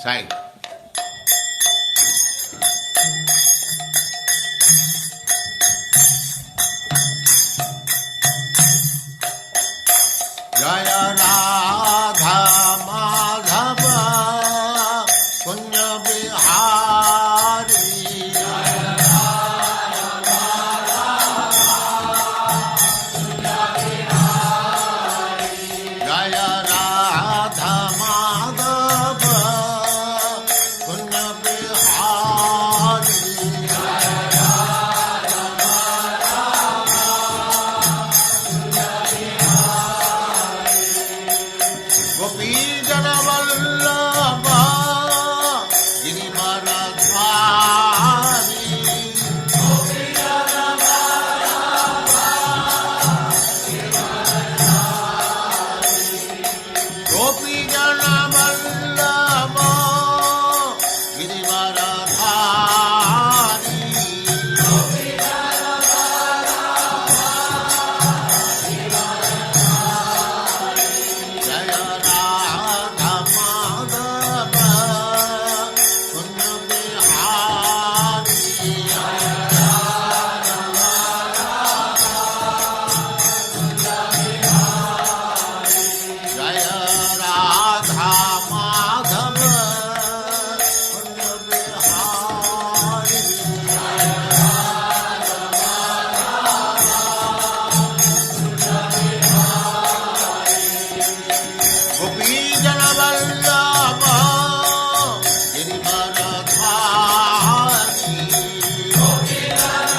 side. Jaya Radha Madhava Punya Bihari. Jaya Radha Madhava Punya Bihari. Gopi Jana Vallabha Girivaradhari. Gopi Jana Vallabha Gopi Jana Vallabha Girivaradhari. Gopi Jana Jaya Radha Madhava Punya Bihari. Jaya Radha Madhava Punya Bihari. Gopi Jana Vallabha Girivaradhari. Gopi Jana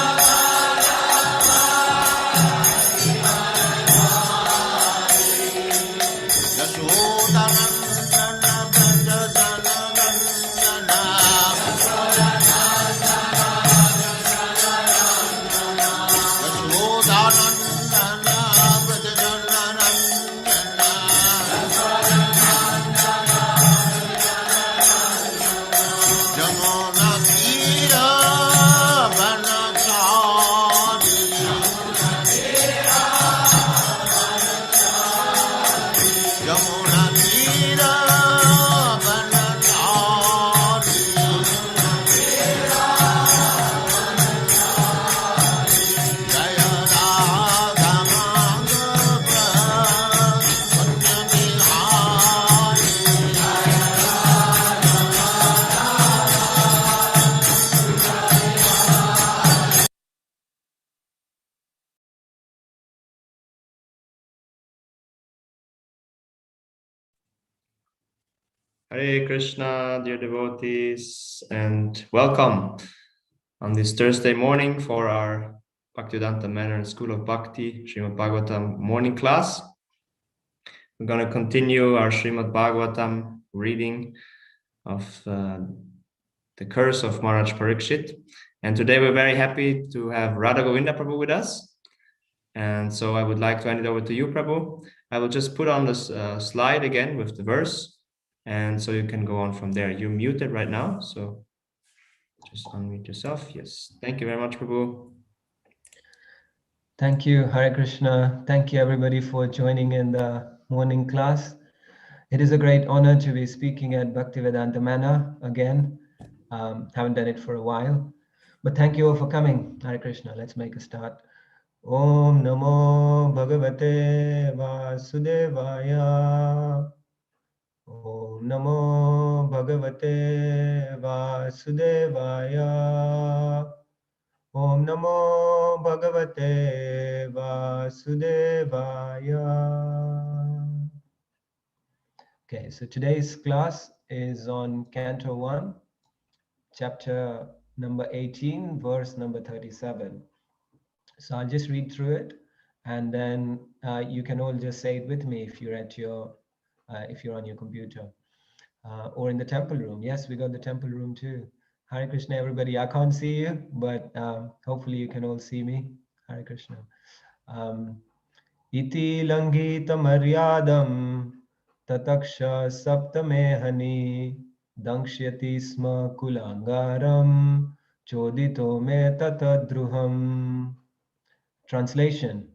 Yashodanandana Brajajanandana. Yashodanandana Brajajanandana. Jamuna Tira Vanachari. Jamuna Tira Vanachari. Jaya Radha Madhava Punya Bihari. Hare Krishna, dear devotees, and welcome on this Thursday morning for our Bhaktivedanta Manor School of Bhakti, Srimad Bhagavatam morning class. We're going to continue our Srimad Bhagavatam reading of the curse of Maharaja Pariksit. And today we're very happy to have Radha Govinda Prabhu with us. And so I would like to hand it over to you, Prabhu. I will just put on this slide again with the verse. And so you can go on from there. You're muted right now, so just unmute yourself. Yes. Thank you very much, Prabhu. Thank you, Hare Krishna. Thank you, everybody, for joining in the morning class. It is a great honor to be speaking at Bhaktivedanta Manor again. Haven't done it for a while, but thank you all for coming. Hare Krishna. Let's make a start. Om Namo Bhagavate Vasudevaya. Om Namo Bhagavate Vasudevaya. Om Namo Bhagavate Vasudevaya. Okay, so today's class is on Canto 1, chapter number 18, verse number 37. So I'll just read through it, and then you can all just say it with me if you're at your, if you're on your computer or in the temple room. Yes, we got the temple room too. Hare Krishna, everybody. I can't see you, but hopefully you can all see me. Hare Krishna. Iti langita maryadam tataksha saptamehani dangshyati sma kulangaram chodito me tatadruham. Translation.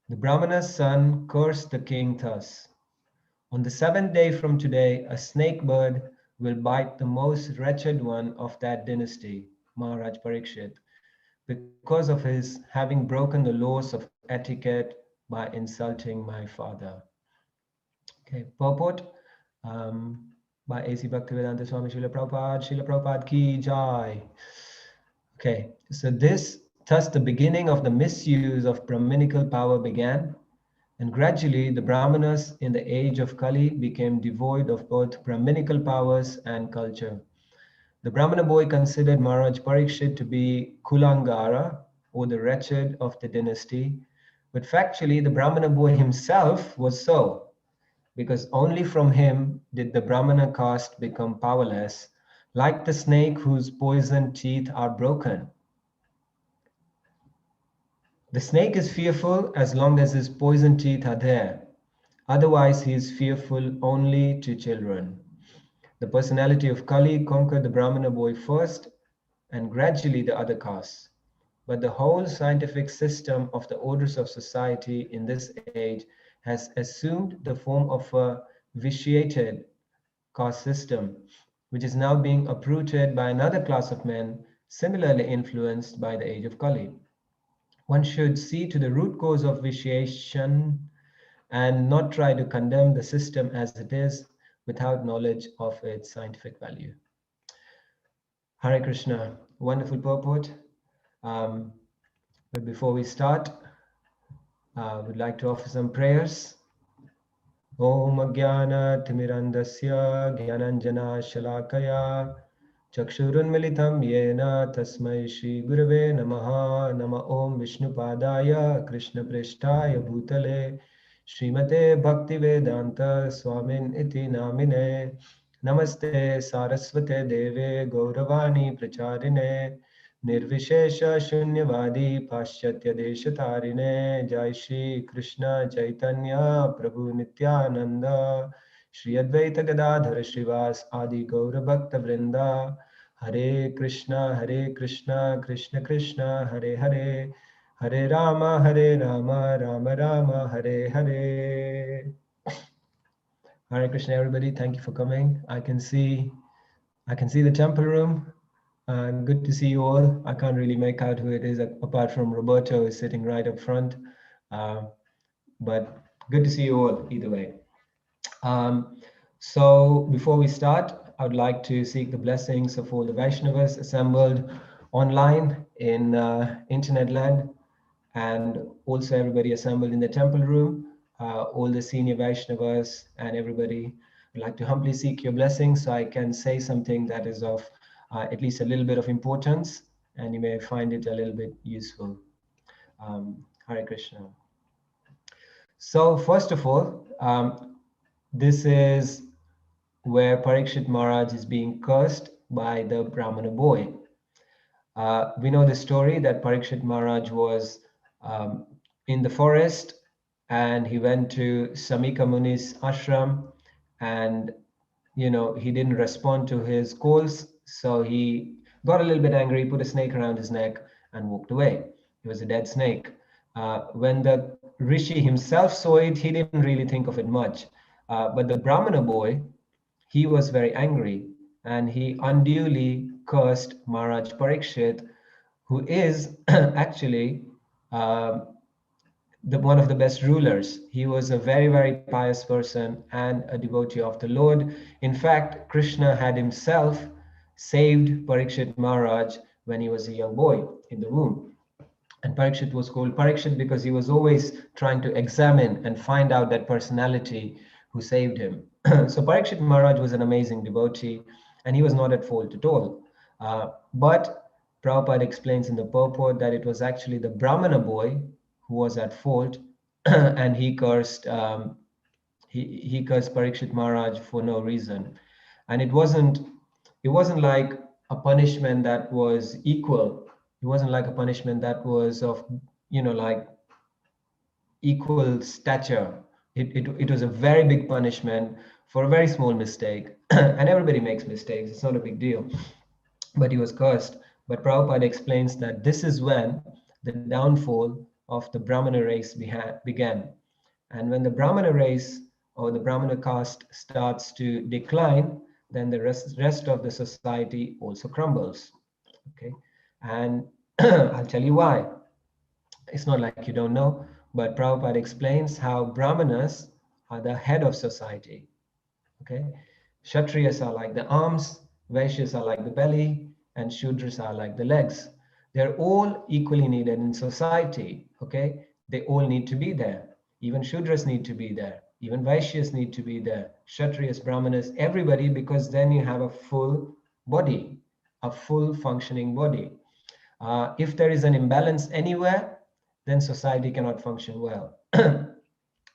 The Brahmana's son cursed the king thus. On the seventh day from today, a snake bird will bite the most wretched one of that dynasty, Maharaj Pariksit, because of his having broken the laws of etiquette by insulting my father. Okay, purport by A.C. Bhaktivedanta Swami Srila Prabhupada ki jai. Okay, so thus the beginning of the misuse of Brahminical power began, and gradually the Brahmanas in the age of Kali became devoid of both Brahminical powers and culture. The Brahmana boy considered Maharaj Pariksit to be Kulangara, or the wretched of the dynasty, but factually the Brahmana boy himself was so, because only from him did the Brahmana caste become powerless, like the snake whose poisoned teeth are broken. The snake is fearful as long as his poisoned teeth are there. Otherwise, he is fearful only to children. The personality of Kali conquered the Brahmana boy first and gradually the other castes. But the whole scientific system of the orders of society in this age has assumed the form of a vitiated caste system, which is now being uprooted by another class of men similarly influenced by the age of Kali. One should see to the root cause of vitiation and not try to condemn the system as it is without knowledge of its scientific value. Hare Krishna, wonderful purport. But before we start, we'd like to offer some prayers. Om Jnana Timirandasya Jnananjana Shalakaya Chakshurunmilitam Yena Tasmai Shri Gurave Namaha Nama Om Vishnupadaya Krishna Preshtaya Bhutale Srimate Bhaktivedanta Swamin Iti Namine Namaste Saraswate Deve Gauravani Pracharine Nirvishesha Shunyavadi Paschatya Deshatarine Jai Shri Krishna Chaitanya Prabhu Nityananda Shri Advaita Gadadhara Srivas Adi Gaura Bhakta Vrinda Hare Krishna Krishna Krishna Hare Hare Hare Rama Rama Rama Hare Hare. Hare Krishna everybody, thank you for coming. I can see the temple room. Good to see you all. I can't really make out who it is apart from Roberto, who is sitting right up front. But good to see you all either way. So before we start, I would like to seek the blessings of all the Vaishnavas assembled online in internet land, and also everybody assembled in the temple room, all the senior Vaishnavas and everybody. I'd like to humbly seek your blessings so I can say something that is of at least a little bit of importance, and you may find it a little bit useful. Hare Krishna. So first of all, this is where Pariksit Maharaj is being cursed by the Brahmana boy. We know the story that Pariksit Maharaj was in the forest, and he went to Samika Muni's ashram, and he didn't respond to his calls, so he got a little bit angry, put a snake around his neck and walked away. It was a dead snake. When the rishi himself saw it, he didn't really think of it much. But the Brahmana boy, he was very angry, and he unduly cursed Maharaj Pariksit, who is actually one of the best rulers. He was a very, very pious person and a devotee of the Lord. In fact, Krishna had himself saved Pariksit Maharaj when he was a young boy in the womb. And Pariksit was called Pariksit because he was always trying to examine and find out that personality who saved him. So Pariksit Maharaj was an amazing devotee, and he was not at fault at all. But Prabhupada explains in the purport that it was actually the Brahmana boy who was at fault, and he cursed Pariksit Maharaj for no reason. And it wasn't like a punishment that was equal. It wasn't like a punishment that was of like equal stature. It was a very big punishment for a very small mistake. And everybody makes mistakes, it's not a big deal. But he was cursed. But Prabhupada explains that this is when the downfall of the Brahmana race began. And when the Brahmana race or the Brahmana caste starts to decline, then the rest of the society also crumbles. Okay, and I'll tell you why. It's not like you don't know, but Prabhupada explains how Brahmanas are the head of society. Okay, Kshatriyas are like the arms, Vaishyas are like the belly, and Shudras are like the legs. They're all equally needed in society. Okay, they all need to be there. Even Shudras need to be there. Even Vaishyas need to be there. Kshatriyas, Brahmanas, everybody, because then you have a full body, a full functioning body. If there is an imbalance anywhere, then society cannot function well.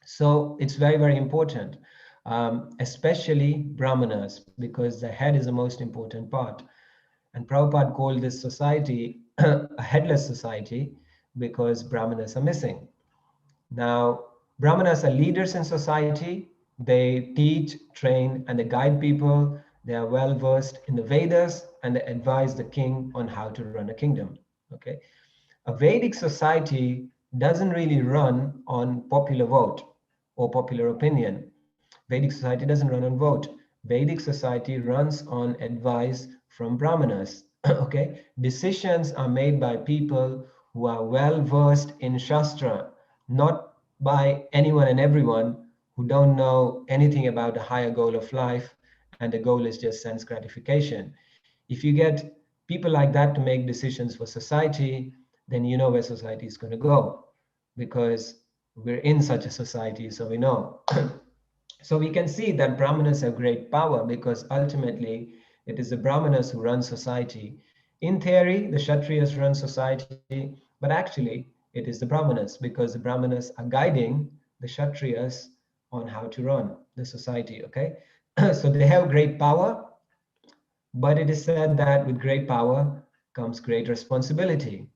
So it's very, very important, especially Brahmanas, because the head is the most important part. And Prabhupada called this society a headless society because Brahmanas are missing. Now, Brahmanas are leaders in society. They teach, train, and they guide people. They are well versed in the Vedas, and they advise the king on how to run a kingdom. Okay, a Vedic society doesn't really run on popular vote or popular opinion. Vedic society doesn't run on vote. Vedic society runs on advice from Brahmanas. Okay, decisions are made by people who are well versed in Shastra, not by anyone and everyone who don't know anything about the higher goal of life, and the goal is just sense gratification. If you get people like that to make decisions for society, then you know where society is going to go, because we're in such a society, so we know. So we can see that Brahmanas have great power, because ultimately it is the Brahmanas who run society. In theory, the Kshatriyas run society, but actually it is the Brahmanas, because the Brahmanas are guiding the Kshatriyas on how to run the society. Okay, so they have great power, but it is said that with great power comes great responsibility.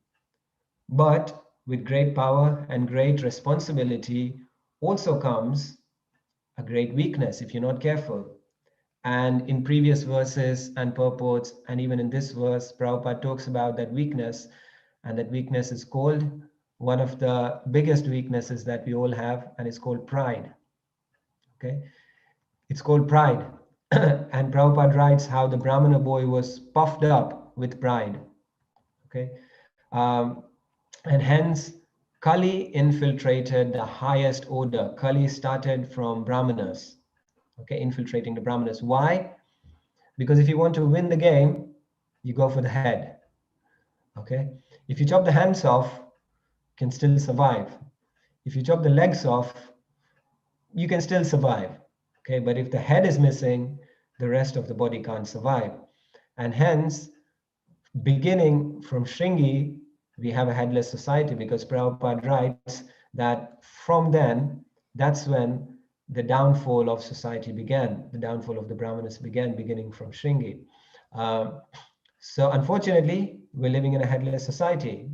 But with great power and great responsibility also comes a great weakness if you're not careful. And in previous verses and purports, and even in this verse, Prabhupada talks about that weakness, and that weakness is called one of the biggest weaknesses that we all have, and it's called pride. Okay, it's called pride. And Prabhupada writes how the Brahmana boy was puffed up with pride. Okay, and hence Kali infiltrated the highest order. Kali started from Brahmanas. Okay, infiltrating the Brahmanas. Why? Because if you want to win the game, you go for the head. Okay, if you chop the hands off, you can still survive. If you chop the legs off, you can still survive. Okay, but if the head is missing, the rest of the body can't survive. And hence, beginning from Shringi, we have a headless society, because Prabhupada writes that from then, that's when the downfall of society began. The downfall of the Brahmanas began, beginning from Shringi. So unfortunately, we're living in a headless society.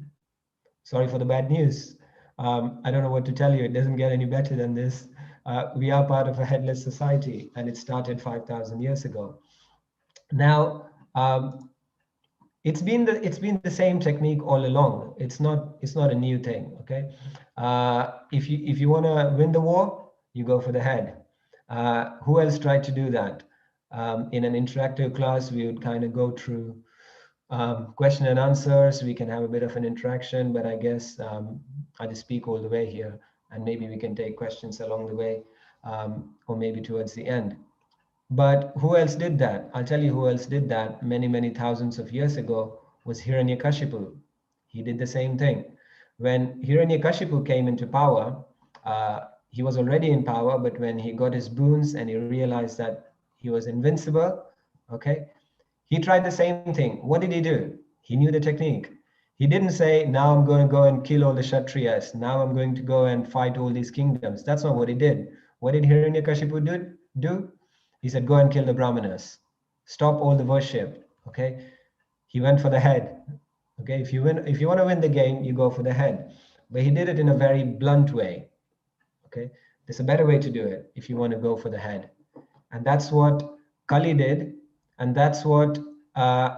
Sorry for the bad news. I don't know what to tell you. It doesn't get any better than this. We are part of a headless society, and it started 5,000 years ago. Now, it's been the same technique all along. It's not a new thing. Okay, if you want to win the war, you go for the head. Who else tried to do that? In an interactive class, we would kind of go through question and answers. We can have a bit of an interaction, but I guess I just speak all the way here, and maybe we can take questions along the way, or maybe towards the end. But who else did that? I'll tell you who else did that many thousands of years ago was Hiranyakashipu. He did the same thing. When Hiranyakashipu came into power, he was already in power, but when he got his boons and he realized that he was invincible, okay, he tried the same thing. What did he do? He knew the technique. He didn't say, now I'm going to go and kill all the Kshatriyas. Now I'm going to go and fight all these kingdoms. That's not what he did. What did Hiranyakashipu do? He said, go and kill the Brahmanas. Stop all the worship. Okay. He went for the head. Okay. If you want to win the game, you go for the head. But he did it in a very blunt way. Okay. There's a better way to do it if you want to go for the head. And that's what Kali did. And that's what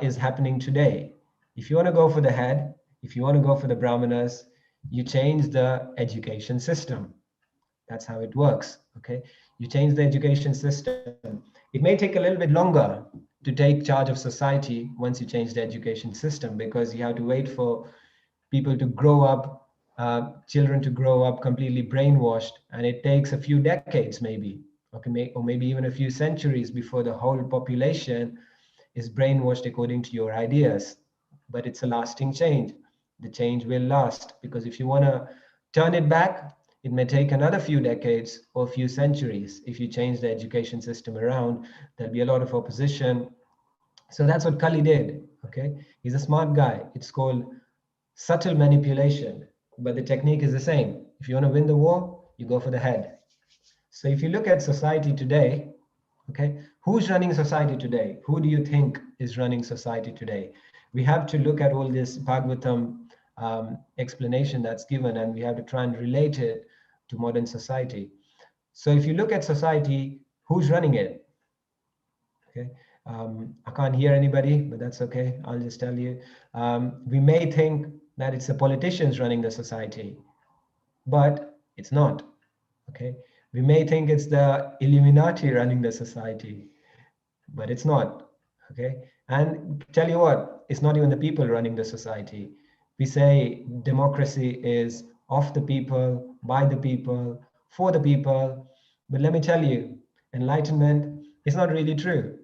is happening today. If you want to go for the head, if you want to go for the Brahmanas, you change the education system. That's how it works. Okay. You change the education system. It may take a little bit longer to take charge of society once you change the education system, because you have to wait for people to grow up, children to grow up completely brainwashed, and it takes a few decades maybe, okay, or maybe even a few centuries before the whole population is brainwashed according to your ideas. But it's a lasting change. The change will last, because if you want to turn it back, it may take another few decades or a few centuries. If you change the education system around, there'll be a lot of opposition. So that's what Kali did. Okay, he's a smart guy. It's called subtle manipulation, but the technique is the same. If you want to win the war, you go for the head. So if you look at society today, okay, who's running society today? Who do you think is running society today? We have to look at all this Bhagavatam explanation that's given, and we have to try and relate it to modern society. So if you look at society, who's running it? Okay, I can't hear anybody, but that's okay. I'll just tell you. We may think that it's the politicians running the society, but it's not. Okay, we may think it's the Illuminati running the society, but it's not. Okay, and tell you what, it's not even the people running the society. We say democracy is of the people, by the people, for the people, but let me tell you, enlightenment is not really true.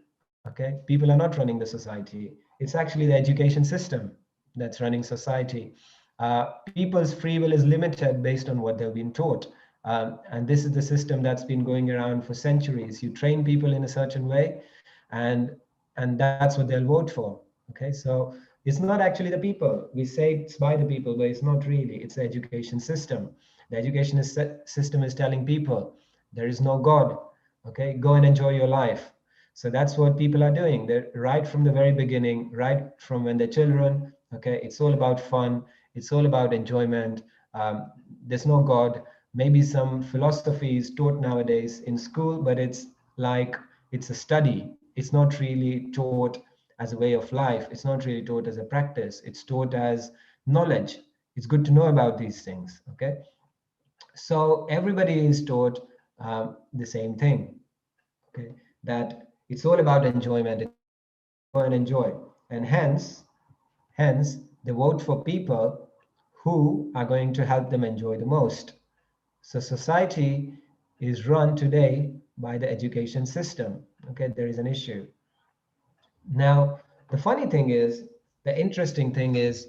Okay, people are not running the society. It's actually the education system that's running society. People's free will is limited based on what they've been taught. And this is the system that's been going around for centuries. You train people in a certain way, and that's what they'll vote for. Okay, so it's not actually the people. We say it's by the people, but it's not really. It's the education system. The education system is telling people there is no God. Okay, go and enjoy your life. So that's what people are doing. They're right from the very beginning, right from when they're children. Okay, it's all about fun. It's all about enjoyment. There's no God. Maybe some philosophy is taught nowadays in school, but it's like it's a study. It's not really taught as a way of life. It's not really taught as a practice. It's taught as knowledge. It's good to know about these things. Okay, so everybody is taught the same thing. Okay, that it's all about enjoyment. It's go and enjoy, and hence they vote for people who are going to help them enjoy the most. So society is run today by the education system. Okay, there is an issue. Now, the funny thing is, the interesting thing is,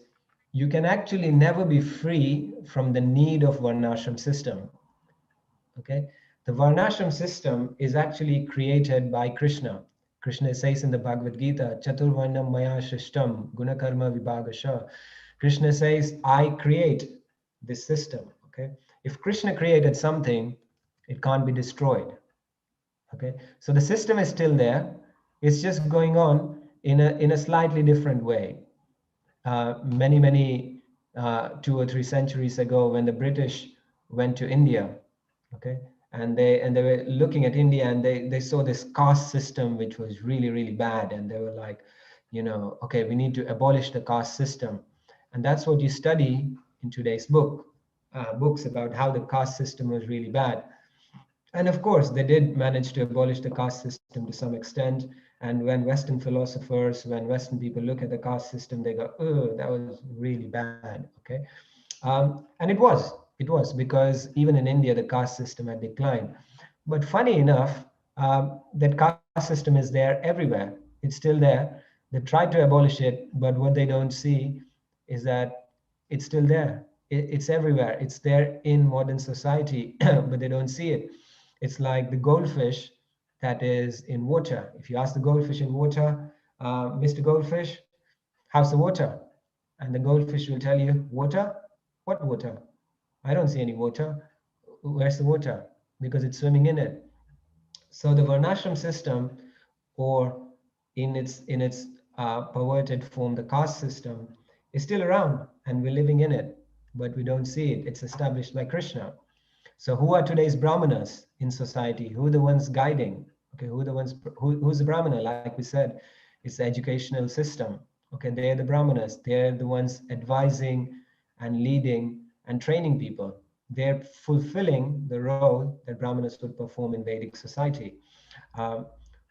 you can actually never be free from the need of Varnashram system. Okay, the Varnashram system is actually created by Krishna. Krishna says in the Bhagavad Gita, Chaturvarnam Maya Shishtam Gunakarma Vibhagasha. Krishna says, I create this system. Okay, if Krishna created something, it can't be destroyed. Okay, so the system is still there. It's just going on in a slightly different way. Many 2 or 3 centuries ago, when the British went to India, okay, and they were looking at India, and they saw this caste system which was really bad, and they were like, okay, we need to abolish the caste system. And that's what you study in today's books about how the caste system was really bad. And of course, they did manage to abolish the caste system to some extent. And when Western philosophers, when Western people look at the caste system, they go, oh, that was really bad. Okay. And it was because even in India, the caste system had declined. But funny enough, that caste system is there everywhere. It's still there. They tried to abolish it, but what they don't see is that it's still there. It's everywhere. It's there in modern society, but they don't see it. It's like the goldfish that is in water. If you ask the goldfish in water, Mr. Goldfish, how's the water? And the goldfish will tell you, water? What water? I don't see any water. Where's the water? Because it's swimming in it. So the Varnashram system, or in its perverted form, the caste system, is still around, and we're living in it, but we don't see it. It's established by Krishna. So who are today's brahmanas in society? Who are the ones guiding? Okay, who's the brahmana? Like we said, it's the educational system. Okay, they're the brahmanas. They're the ones advising and leading and training people. They're fulfilling the role that brahmanas would perform in Vedic society.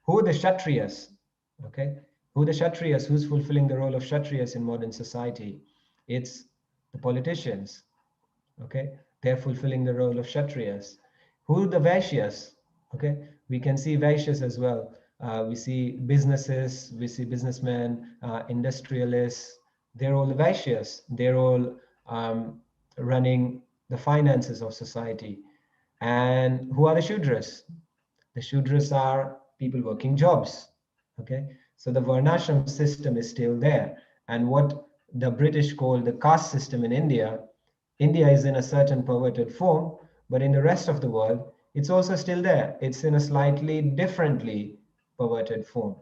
Who are the Kshatriyas? Okay, who are the Kshatriyas? Who's fulfilling the role of Kshatriyas in modern society? It's the politicians. Okay, they're fulfilling the role of Kshatriyas. Who are the Vaishyas? Okay, we can see Vaishyas as well. We see businesses, we see businessmen, industrialists. They're all the Vaishyas. They're all running the finances of society. And who are the Shudras? The Shudras are people working jobs. Okay, so the Varnasrama system is still there. And what the British call the caste system in India, India is in a certain perverted form, but in the rest of the world, it's also still there. It's in a slightly differently perverted form.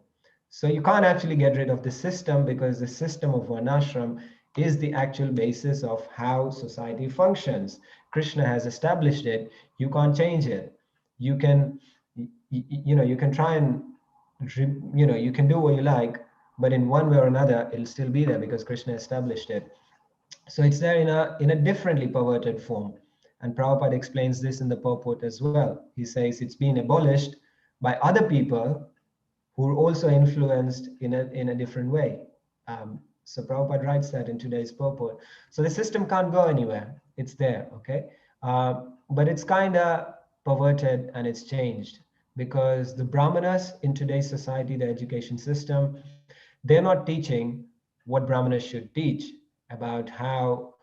So you can't actually get rid of the system, because the system of Varnashram is the actual basis of how society functions. Krishna has established it. You can't change it. You can, you can try and, you can do what you like, but in one way or another, it'll still be there because Krishna established it. So it's there in a differently perverted form. And Prabhupada explains this in the purport as well. He says it's been abolished by other people who are also influenced in a different way. So Prabhupada writes that in today's purport. So the system can't go anywhere. It's there, okay? But it's kind of perverted and it's changed, because the Brahmanas in today's society, the education system, they're not teaching what Brahmanas should teach about how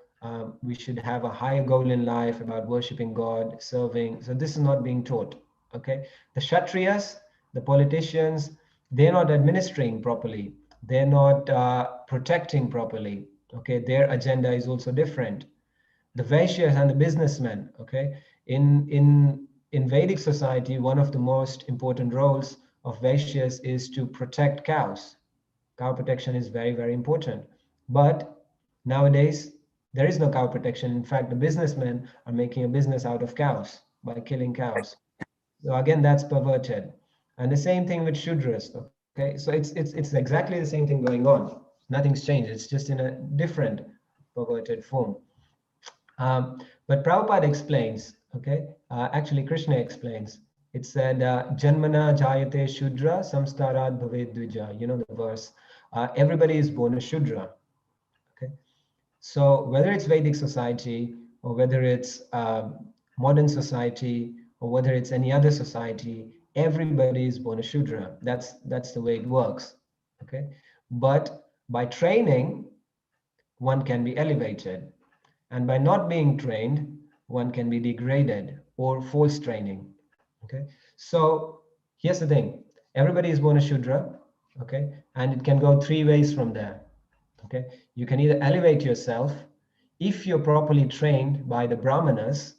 we should have a higher goal in life, about worshiping God, serving. So this is not being taught, okay? The Kshatriyas, the politicians, they're not administering properly. They're not protecting properly, okay? Their agenda is also different. The Vaishyas and the businessmen, okay? In Vedic society, one of the most important roles of Vaishyas is to protect cows. Cow protection is very, very important. But nowadays, there is no cow protection. In fact, the businessmen are making a business out of cows by killing cows. So again, that's perverted. And the same thing with Shudras. Okay, so it's exactly the same thing going on. Nothing's changed. It's just in a different perverted form. But Prabhupada explains, okay, actually Krishna explains. It said, Janmana Jayate Shudra Samstarad Bhaved Dvija. You know the verse. Everybody is born a Shudra. Okay, so whether it's Vedic society or whether it's modern society or whether it's any other society, everybody is born a Shudra. That's the way it works. Okay, but by training, one can be elevated. And by not being trained, one can be degraded or false training. Okay, so here's the thing: everybody is born a Shudra, okay, and it can go three ways from there. Okay, you can either elevate yourself if you're properly trained by the Brahmanas,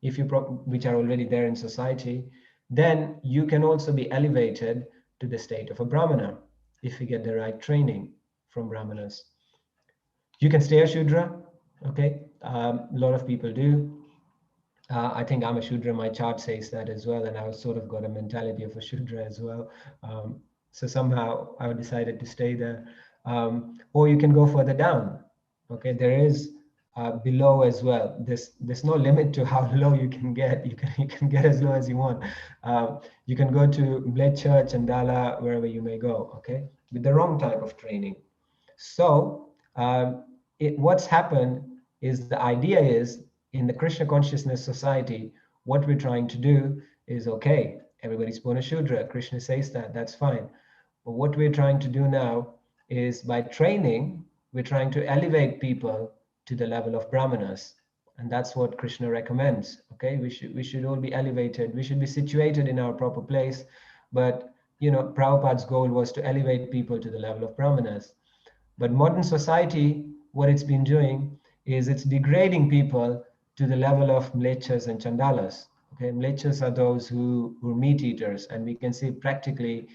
which are already there in society. Then you can also be elevated to the state of a Brahmana if you get the right training from Brahmanas. You can stay a Shudra. Okay, a lot of people do. I think I'm a Shudra. My chart says that as well, and I sort of got a mentality of a Shudra as well. So somehow I decided to stay there. Or you can go further down. Okay, there is below as well. There's no limit to how low you can get. You can get as low as you want. You can go to Mlecha, Chandala, wherever you may go. Okay, with the wrong type of training. So what's happened is, the idea is, in the Krishna consciousness society, what we're trying to do is, okay, everybody's born a Shudra. Krishna says that's fine. But what we're trying to do now is, by training, we're trying to elevate people to the level of Brahmanas. And that's what Krishna recommends. Okay, we should all be elevated. We should be situated in our proper place. But, Prabhupada's goal was to elevate people to the level of Brahmanas. But modern society, what it's been doing is it's degrading people to the level of Mlechas and Chandalas. Okay, Mlechas are those who are meat eaters, and we can see practically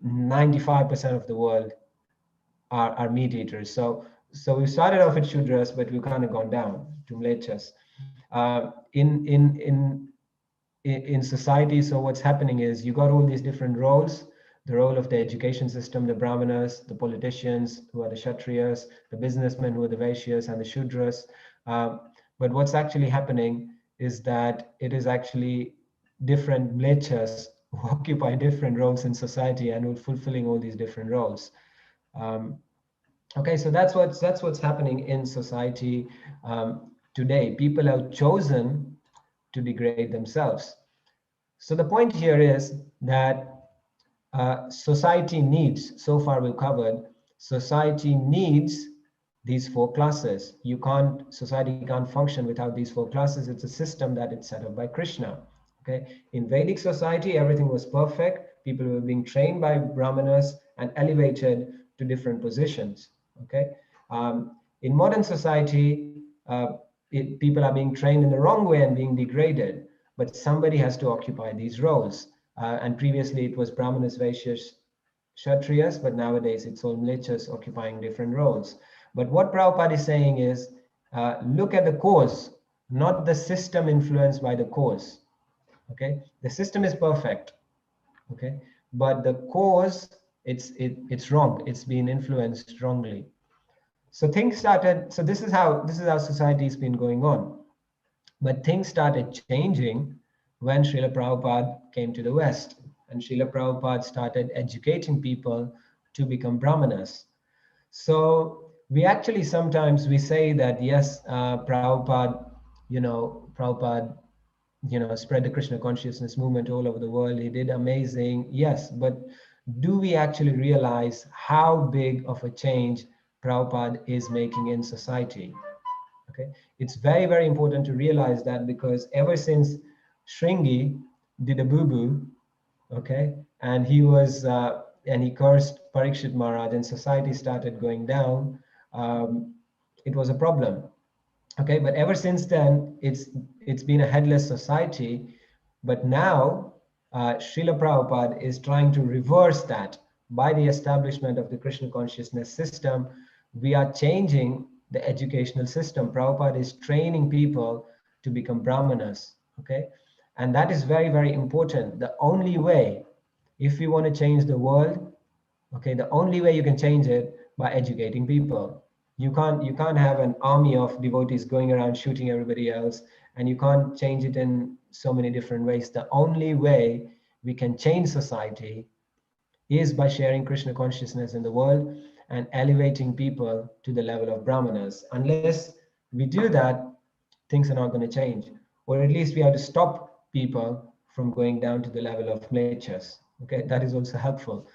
95% of the world are meat eaters. So we started off at Shudras, but we've kind of gone down to Mlechas. In society, so what's happening is, you got all these different roles. The role of the education system, the Brahmanas, the politicians, who are the Kshatriyas, the businessmen, who are the Vaishyas, and the Shudras. But what's actually happening is that it is actually different Mlechas who occupy different roles in society and who are fulfilling all these different roles. Okay, so that's what's happening in society today. People have chosen to degrade themselves. So the point here is that society needs, so far we've covered, society needs these four classes. Society can't function without these four classes. It's a system that it's set up by Krishna. Okay, in Vedic society, everything was perfect. People were being trained by Brahmanas and elevated to different positions. Okay, in modern society, people are being trained in the wrong way and being degraded. But somebody has to occupy these roles. And previously it was Brahmanas, Vaishyas, Kshatriyas, but nowadays it's all Mlechas occupying different roles. But what Prabhupada is saying is, look at the cause, not the system influenced by the cause. Okay, the system is perfect. Okay, but the cause, it's wrong. It's been influenced strongly. So things started. So this is how society's been going on. But things started changing when Srila Prabhupada came to the West, and Srila Prabhupada started educating people to become Brahmanas. So we actually sometimes we say that yes, Prabhupada, spread the Krishna consciousness movement all over the world. He did amazing, yes, but do we actually realize how big of a change Prabhupada is making in society? Okay, it's very, very important to realize that, because ever since Shringi did a boo-boo, okay, and he cursed Pariksit Maharaj and society started going down, it was a problem. Okay, but ever since then, it's been a headless society. But now, Srila Prabhupada is trying to reverse that by the establishment of the Krishna consciousness system. We are changing the educational system. Prabhupada is training people to become Brahmanas. Okay, and that is very, very important. The only way, if we want to change the world, okay, the only way you can change it by educating people. You can't have an army of devotees going around shooting everybody else, and you can't change it in so many different ways. The only way we can change society is by sharing Krishna consciousness in the world and elevating people to the level of Brahmanas. Unless we do that, things are not going to change, or at least we have to stop people from going down to the level of Mlechas. Okay, that is also helpful.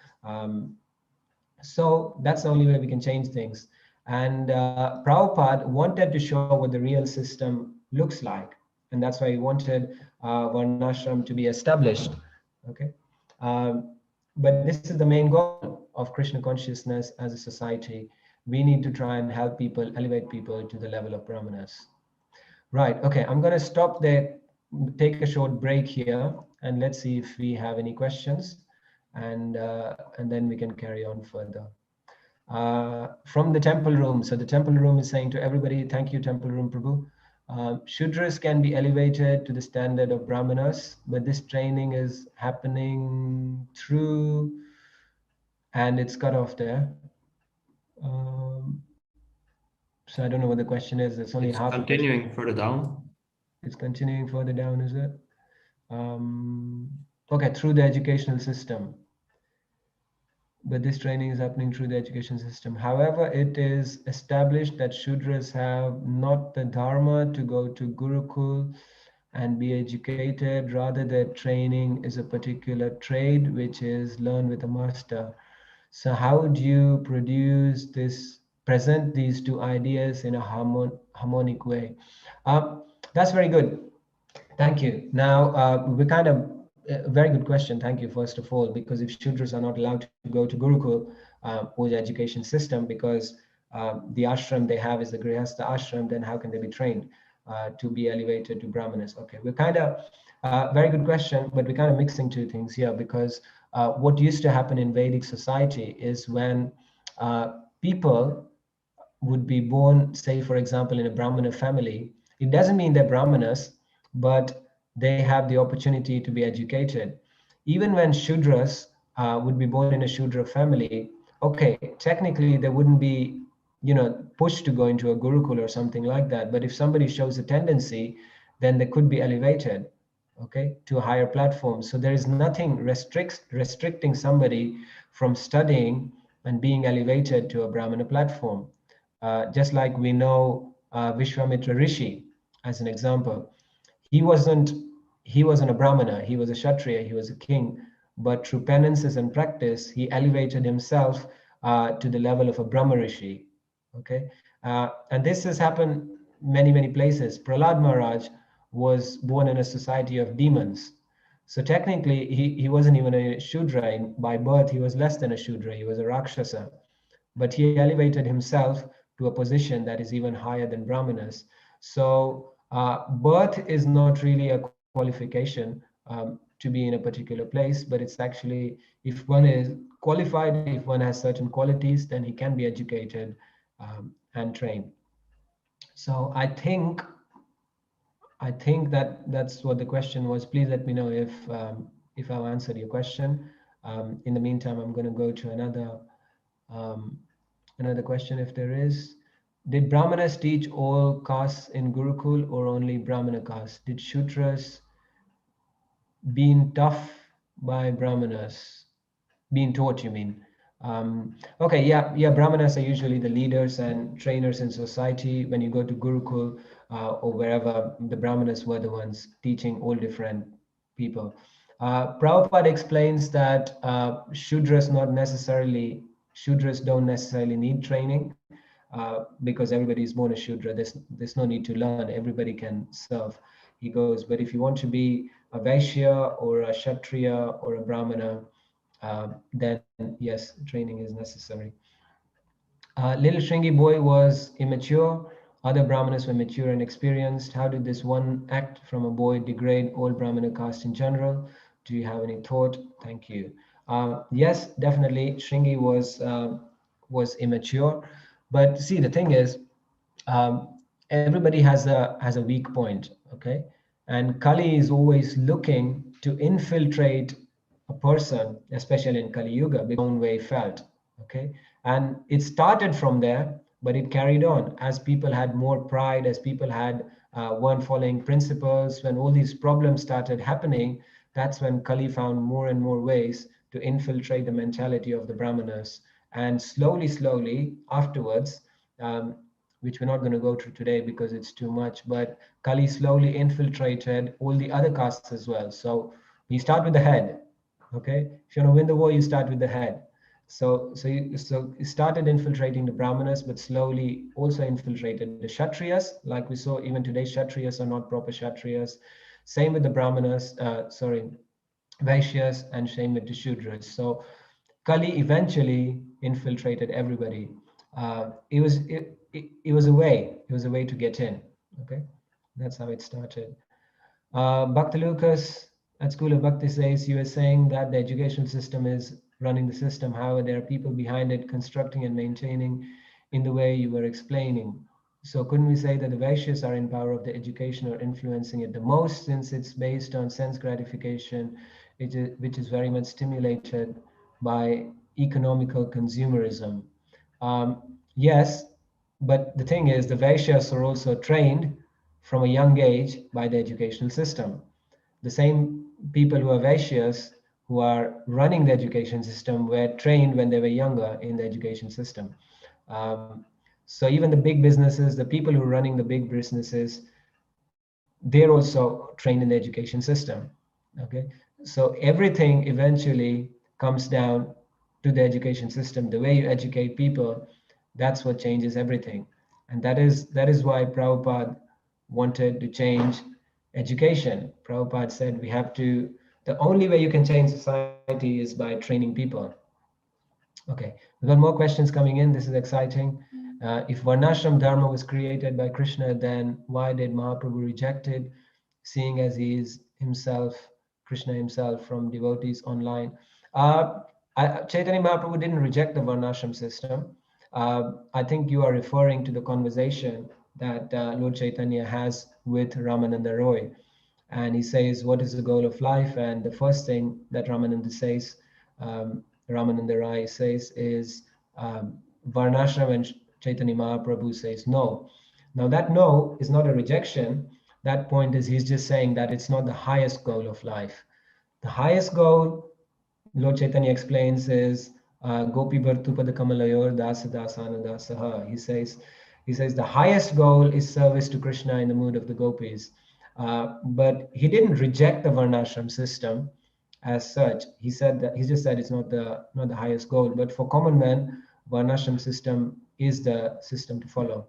So that's the only way we can change things. And Prabhupada wanted to show what the real system looks like. And that's why he wanted Varnasrama to be established. Okay. But this is the main goal of Krishna consciousness as a society. We need to try and help people, elevate people to the level of Brahmanas. Right. Okay. I'm going to stop there, take a short break here, and let's see if we have any questions. And then we can carry on further. From the temple room. So the temple room is saying to everybody, thank you, temple room Prabhu. Shudras can be elevated to the standard of Brahmanas, but this training is happening through, and it's cut off there. So I don't know what the question is. It's only half. Continuing further down. It's continuing further down, is it? Okay, through the educational system. But this training is happening through the education system. However, it is established that Shudras have not the dharma to go to Gurukul and be educated. Rather, their training is a particular trade, which is learn with a master. So how would you present these two ideas in a harmonic way? That's very good. Thank you. Now, we kind of, a very good question. Thank you, first of all, because if Shudras are not allowed to go to Gurukul or the education system, because the ashram they have is the Grihastha ashram, then how can they be trained to be elevated to Brahmanas? Okay, we're kind of, very good question, but we're kind of mixing two things here, because what used to happen in Vedic society is when people would be born, say, for example, in a Brahmana family, it doesn't mean they're Brahmanas, but they have the opportunity to be educated. Even when Shudras would be born in a Shudra family, okay, technically they wouldn't be, pushed to go into a Gurukul or something like that. But if somebody shows a tendency, then they could be elevated. okay, to a higher platform. So there is nothing restricting somebody from studying and being elevated to a Brahmana platform. Just like we know Vishwamitra Rishi as an example. He wasn't a Brahmana, he was a Kshatriya, he was a king, but through penances and practice, he elevated himself to the level of a Brahma Rishi. Okay, and this has happened many places. Prahlad Maharaj was born in a society of demons. So technically, he wasn't even a Shudra. By birth, he was less than a Shudra. He was a Rakshasa. But he elevated himself to a position that is even higher than Brahmanas. So birth is not really a qualification to be in a particular place, but it's actually, if one is qualified, if one has certain qualities, then he can be educated and trained. So I think that that's what the question was. Please let me know if I've answered your question. In the meantime, I'm going to go to um, another question if there is. Did Brahmanas teach all castes in Gurukul or only Brahmana caste? Did Shudras been tough by Brahmanas? Being taught, you mean? Okay, yeah. Brahmanas are usually the leaders and trainers in society. When you go to Gurukul or wherever, the Brahmanas were the ones teaching all different people. Prabhupada explains that Shudras don't necessarily need training because everybody is born a Shudra. There's no need to learn. Everybody can serve. He goes, but if you want to be a Vaishya or a Kshatriya or a Brahmana, then yes, training is necessary. Little Shringi boy was immature. Other Brahmanas were mature and experienced. How did this one act from a boy degrade all Brahmana caste in general? Do you have any thought? Thank you. Yes, definitely. Shringi was immature, but see, the thing is, um, everybody has a weak point, okay? And Kali is always looking to infiltrate a person, especially in Kali Yuga, because own way felt, okay? And it started from there, but it carried on as people had more pride, as people weren't following principles. When all these problems started happening, that's when Kali found more and more ways to infiltrate the mentality of the Brahmanas. And slowly afterwards, um, which we're not going to go through today because it's too much, but Kali slowly infiltrated all the other castes as well. So you start with the head, okay? If you want to win the war, you start with the head. So it started infiltrating the Brahmanas, but slowly also infiltrated the Kshatriyas. Like we saw, even today, Kshatriyas are not proper Kshatriyas. Same with the Brahmanas, Vaishyas, and same with the Shudras. So Kali eventually infiltrated everybody. It was a way. It was a way to get in. Okay, that's how it started. Bhakti Lucas at School of Bhakti says, you were saying that the educational system is running the system. However, there are people behind it constructing and maintaining in the way you were explaining. So couldn't we say that the Vaishyas are in power of the education or influencing it the most, since it's based on sense gratification, which is very much stimulated by economical consumerism? Yes, but the thing is, the Vaishyas are also trained from a young age by the educational system. The same people who are Vaishyas, who are running the education system, were trained when they were younger in the education system. Um, so even the big businesses, the people who are running the big businesses, they're also trained in the education system. Okay, so everything eventually comes down to the education system. The way you educate people, that's what changes everything. And that is why Prabhupada wanted to change education. Prabhupada said the only way you can change society is by training people. Okay, we've got more questions coming in. This is exciting. If Varnashram Dharma was created by Krishna, then why did Mahaprabhu reject it, seeing as he is himself, Krishna himself, from devotees online? Chaitanya Mahaprabhu didn't reject the Varnashram system. I think you are referring to the conversation that Lord Chaitanya has with Ramananda Roy. And he says, what is the goal of life? And the first thing that Ramananda Rai says is Varnashram, and Chaitanya Mahaprabhu says no. Now that no is not a rejection, that point is he's just saying that it's not the highest goal of life. The highest goal, Lord Chaitanya explains, is Gopi Bhartupada Kamalayor Dasa Dasana Dasaha. He says the highest goal is service to Krishna in the mood of the gopis. But he didn't reject the Varnashram system as such. He said that he just said it's not the highest goal. But for common men, Varnashram system is the system to follow.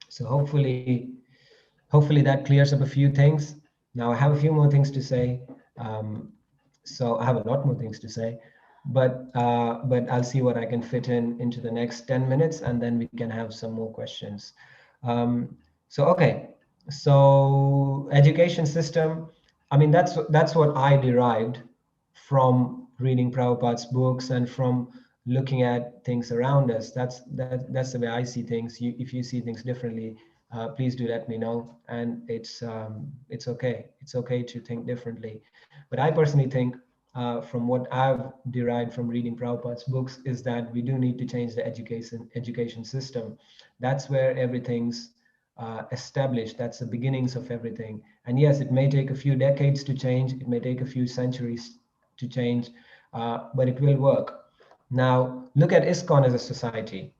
So hopefully that clears up a few things. Now I have a few more things to say. So I have a lot more things to say, but I'll see what I can fit into the next 10 minutes, and then we can have some more questions. So education system. I mean, that's what I derived from reading Prabhupada's books and from looking at things around us. That's the way I see things. If you see things differently, please do let me know. And it's okay. It's okay to think differently. But I personally think, from what I've derived from reading Prabhupada's books, is that we do need to change the education system. That's where everything's established. That's the beginnings of everything. And yes, it may take a few decades to change. It may take a few centuries to change, but it will work. Now, look at ISKCON as a society.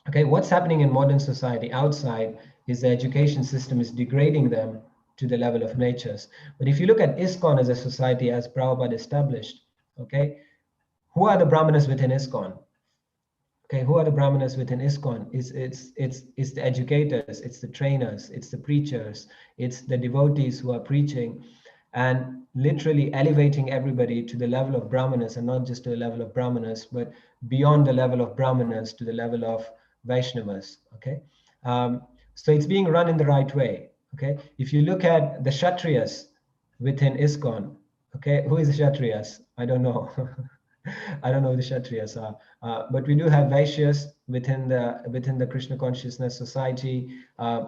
Okay, what's happening in modern society outside is the education system is degrading them to the level of natures. But if you look at ISKCON as a society, as Prabhupada established, okay, who are the Brahmanas within ISKCON? Okay, who are the Brahmanas within ISKCON? It's the educators, it's the trainers, it's the preachers, it's the devotees who are preaching and literally elevating everybody to the level of Brahmanas, and not just to the level of Brahmanas, but beyond the level of Brahmanas to the level of Vaishnavas. Okay, so it's being run in the right way. Okay, if you look at the Kshatriyas within ISKCON, okay, who is the Kshatriyas? I don't know. I don't know who the Kshatriyas are, but we do have Vaishyas within the Krishna Consciousness Society,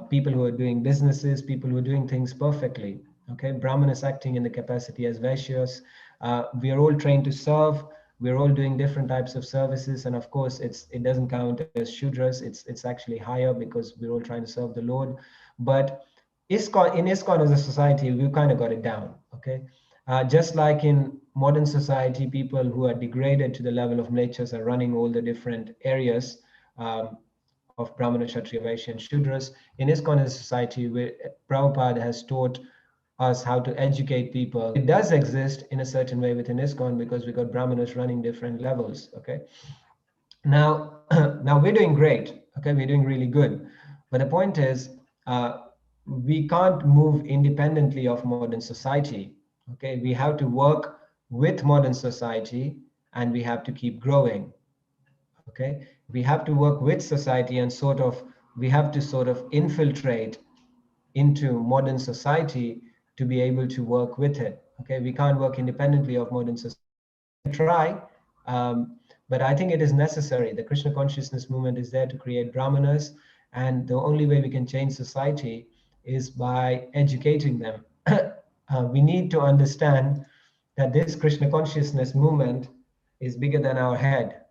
people who are doing businesses, people who are doing things perfectly. Okay, Brahmanas acting in the capacity as Vaishyas. We are all trained to serve. We're all doing different types of services, and of course, it doesn't count as Shudras. It's actually higher because we're all trying to serve the Lord. But in ISKCON as a society, we've kind of got it down. Okay. Just like in modern society, people who are degraded to the level of natures are running all the different areas of Brahmana, Kshatriya, Vaishya, and Shudras. In ISKCON as a society, where Prabhupada has taught us how to educate people. It does exist in a certain way within ISKCON because we got Brahmanas running different levels. Okay. Now, now we're doing great. Okay, we're doing really good. But the point is, we can't move independently of modern society. Okay, we have to work with modern society, and we have to keep growing. Okay, we have to work with society, and we have to sort of infiltrate into modern society to be able to work with it. Okay, we can't work independently of modern society. Try, but I think it is necessary. The Krishna consciousness movement is there to create Brahmanas, and the only way we can change society is by educating them. We need to understand that this Krishna consciousness movement is bigger than our head.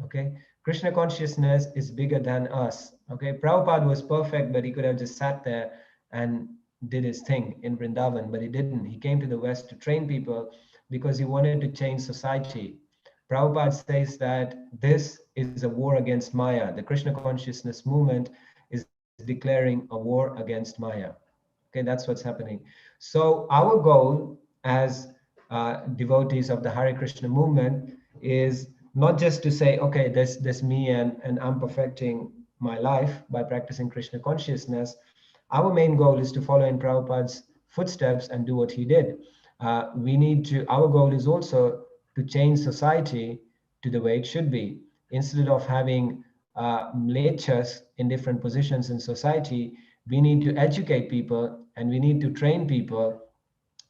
Okay, Krishna consciousness is bigger than us. Okay, Prabhupada was perfect, but he could have just sat there and did his thing in Vrindavan, but he didn't. He came to the West to train people because he wanted to change society. Prabhupada says that this is a war against Maya. The Krishna consciousness movement is declaring a war against Maya. Okay, that's what's happening. So our goal as devotees of the Hare Krishna movement is not just to say, okay, there's me and I'm perfecting my life by practicing Krishna consciousness. Our main goal is to follow in Prabhupada's footsteps and do what he did. Our goal is also to change society to the way it should be. Instead of having lectures in different positions in society, we need to educate people and we need to train people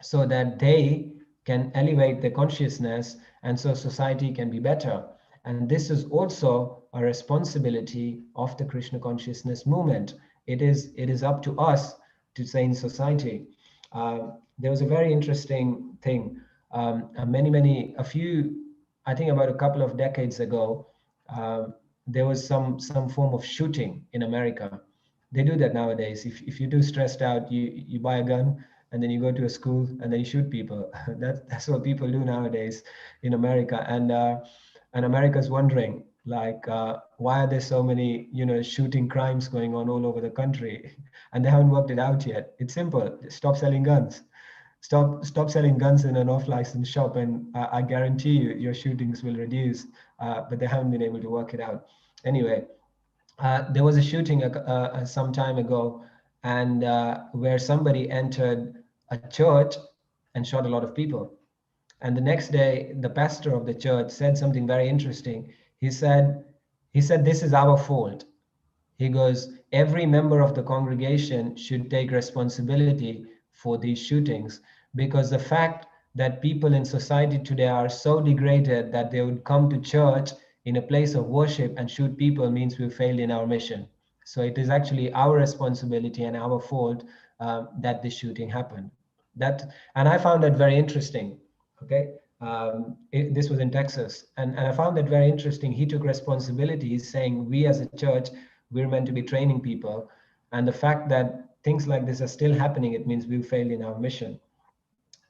so that they can elevate their consciousness and so society can be better. And this is also a responsibility of the Krishna consciousness movement. It is up to us to change society. There was a very interesting thing. I think about a couple of decades ago, there was some form of shooting in America. They do that nowadays. If you're too stressed out, you buy a gun and then you go to a school and then you shoot people. That's what people do nowadays in America. And America's wondering, like, why are there so many, shooting crimes going on all over the country? And they haven't worked it out yet. It's simple. Stop selling guns. Stop selling guns in an off-license shop, and I guarantee you, your shootings will reduce. But they haven't been able to work it out. Anyway, there was a shooting some time ago, and where somebody entered a church and shot a lot of people. And the next day, the pastor of the church said something very interesting. He said, "This is our fault." He goes, "Every member of the congregation should take responsibility for these shootings, because the fact that people in society today are so degraded that they would come to church in a place of worship and shoot people means we've failed in our mission. So it is actually our responsibility and our fault that this shooting happened." And I found that very interesting. Okay, this was in Texas, and I found that very interesting. He took responsibility. He's saying, we as a church, we're meant to be training people, and the fact that things like this are still happening, it means we've failed in our mission.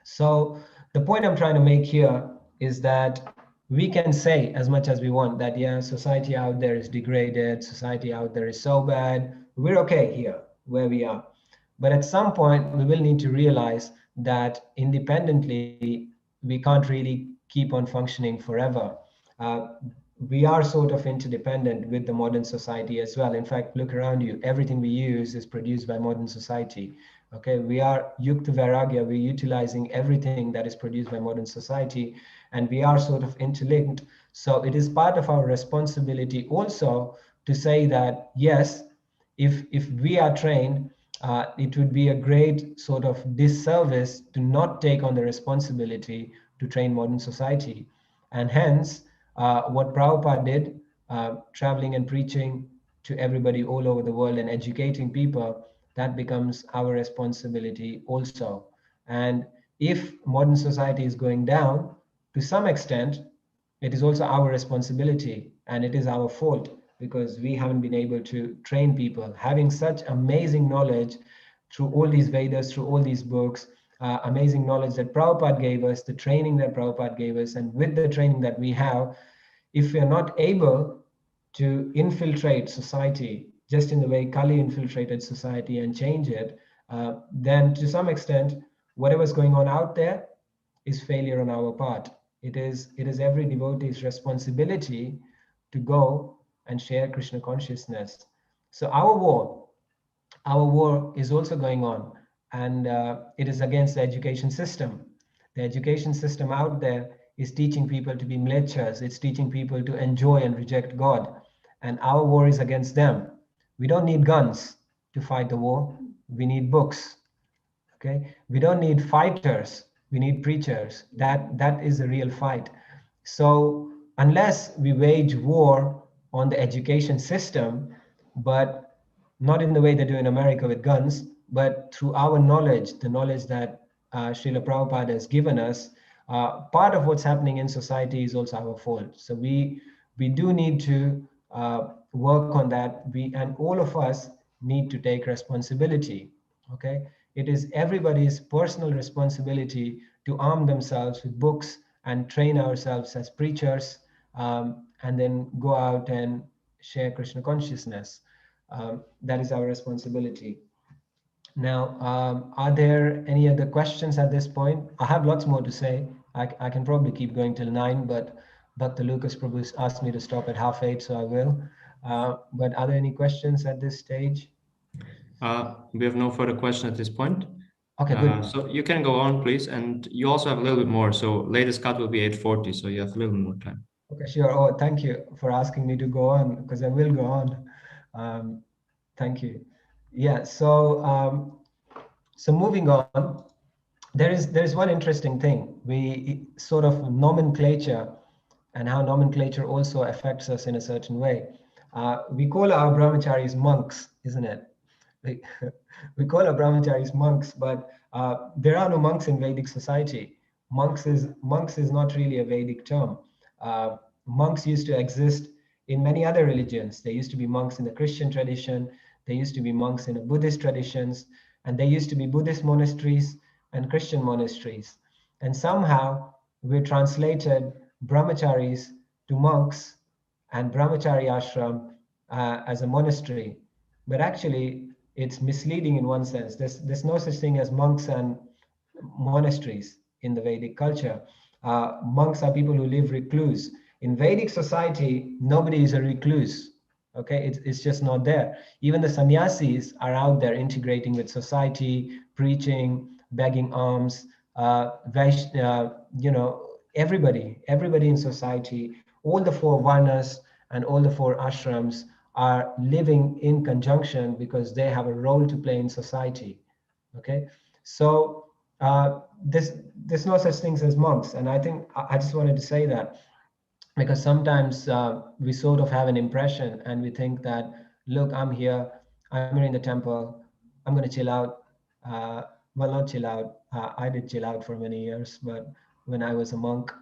So the point I'm trying to make here is that we can say as much as we want that, yeah, society out there is degraded, society out there is so bad, we're okay here where we are. But at some point, we will need to realize that independently, we can't really keep on functioning forever. We are sort of interdependent with the modern society as well. In fact, look around you, everything we use is produced by modern society. Okay, we are yukta vairagya, we're utilizing everything that is produced by modern society, and we are sort of interlinked. So it is part of our responsibility also to say that, yes, if we are trained, it would be a great sort of disservice to not take on the responsibility to train modern society. And hence, what Prabhupada did, traveling and preaching to everybody all over the world and educating people, that becomes our responsibility also. And if modern society is going down, to some extent, it is also our responsibility, and it is our fault because we haven't been able to train people. Having such amazing knowledge through all these Vedas, through all these books, amazing knowledge that Prabhupada gave us, the training that Prabhupada gave us, and with the training that we have, if we are not able to infiltrate society just in the way Kali infiltrated society and change it, then to some extent, whatever's going on out there is failure on our part. It is every devotee's responsibility to go and share Krishna consciousness. So our war is also going on, and it is against the education system. The education system out there is teaching people to be mlechas. It's teaching people to enjoy and reject God. And our war is against them. We don't need guns to fight the war. We need books. Okay? We don't need fighters. We need preachers. That is a real fight. So unless we wage war on the education system, but not in the way they do in America with guns, but through our knowledge, the knowledge that Srila Prabhupada has given us, part of what's happening in society is also our fault. So we do need to work on that. And all of us need to take responsibility. Okay, it is everybody's personal responsibility to arm themselves with books and train ourselves as preachers, and then go out and share Krishna consciousness. That is our responsibility. Now, are there any other questions at this point? I have lots more to say. I can probably keep going till 9, but Dr. Lucas Prabhu asked me to stop at 7:30, so I will. But are there any questions at this stage? We have no further question at this point. Okay, good. So you can go on, please. And you also have a little bit more. So latest cut will be 8:40, so you have a little more time. Okay, sure. Oh, thank you for asking me to go on, because I will go on. Thank you. Yeah, so moving on, there is one interesting thing. We sort of nomenclature and how nomenclature also affects us in a certain way. We call our brahmacharis monks, isn't it? We call our brahmacharis monks, but there are no monks in Vedic society. Monks is not really a Vedic term. Monks used to exist in many other religions. There used to be monks in the Christian tradition. There used to be monks in the Buddhist traditions, and there used to be Buddhist monasteries and Christian monasteries. And somehow we translated brahmacharis to monks and brahmachari ashram as a monastery. But actually, it's misleading in one sense. There's no such thing as monks and monasteries in the Vedic culture. Monks are people who live recluse. In Vedic society, nobody is a recluse. Okay, it's just not there. Even the sannyasis are out there integrating with society, preaching, begging alms. Everybody in society, all the four varnas and all the four ashrams are living in conjunction because they have a role to play in society. Okay, so there's no such things as monks, and I think I just wanted to say that because sometimes we sort of have an impression and we think that, look, I'm here in the temple, I'm going to chill out. Well, not chill out. I did chill out for many years, but when I was a monk,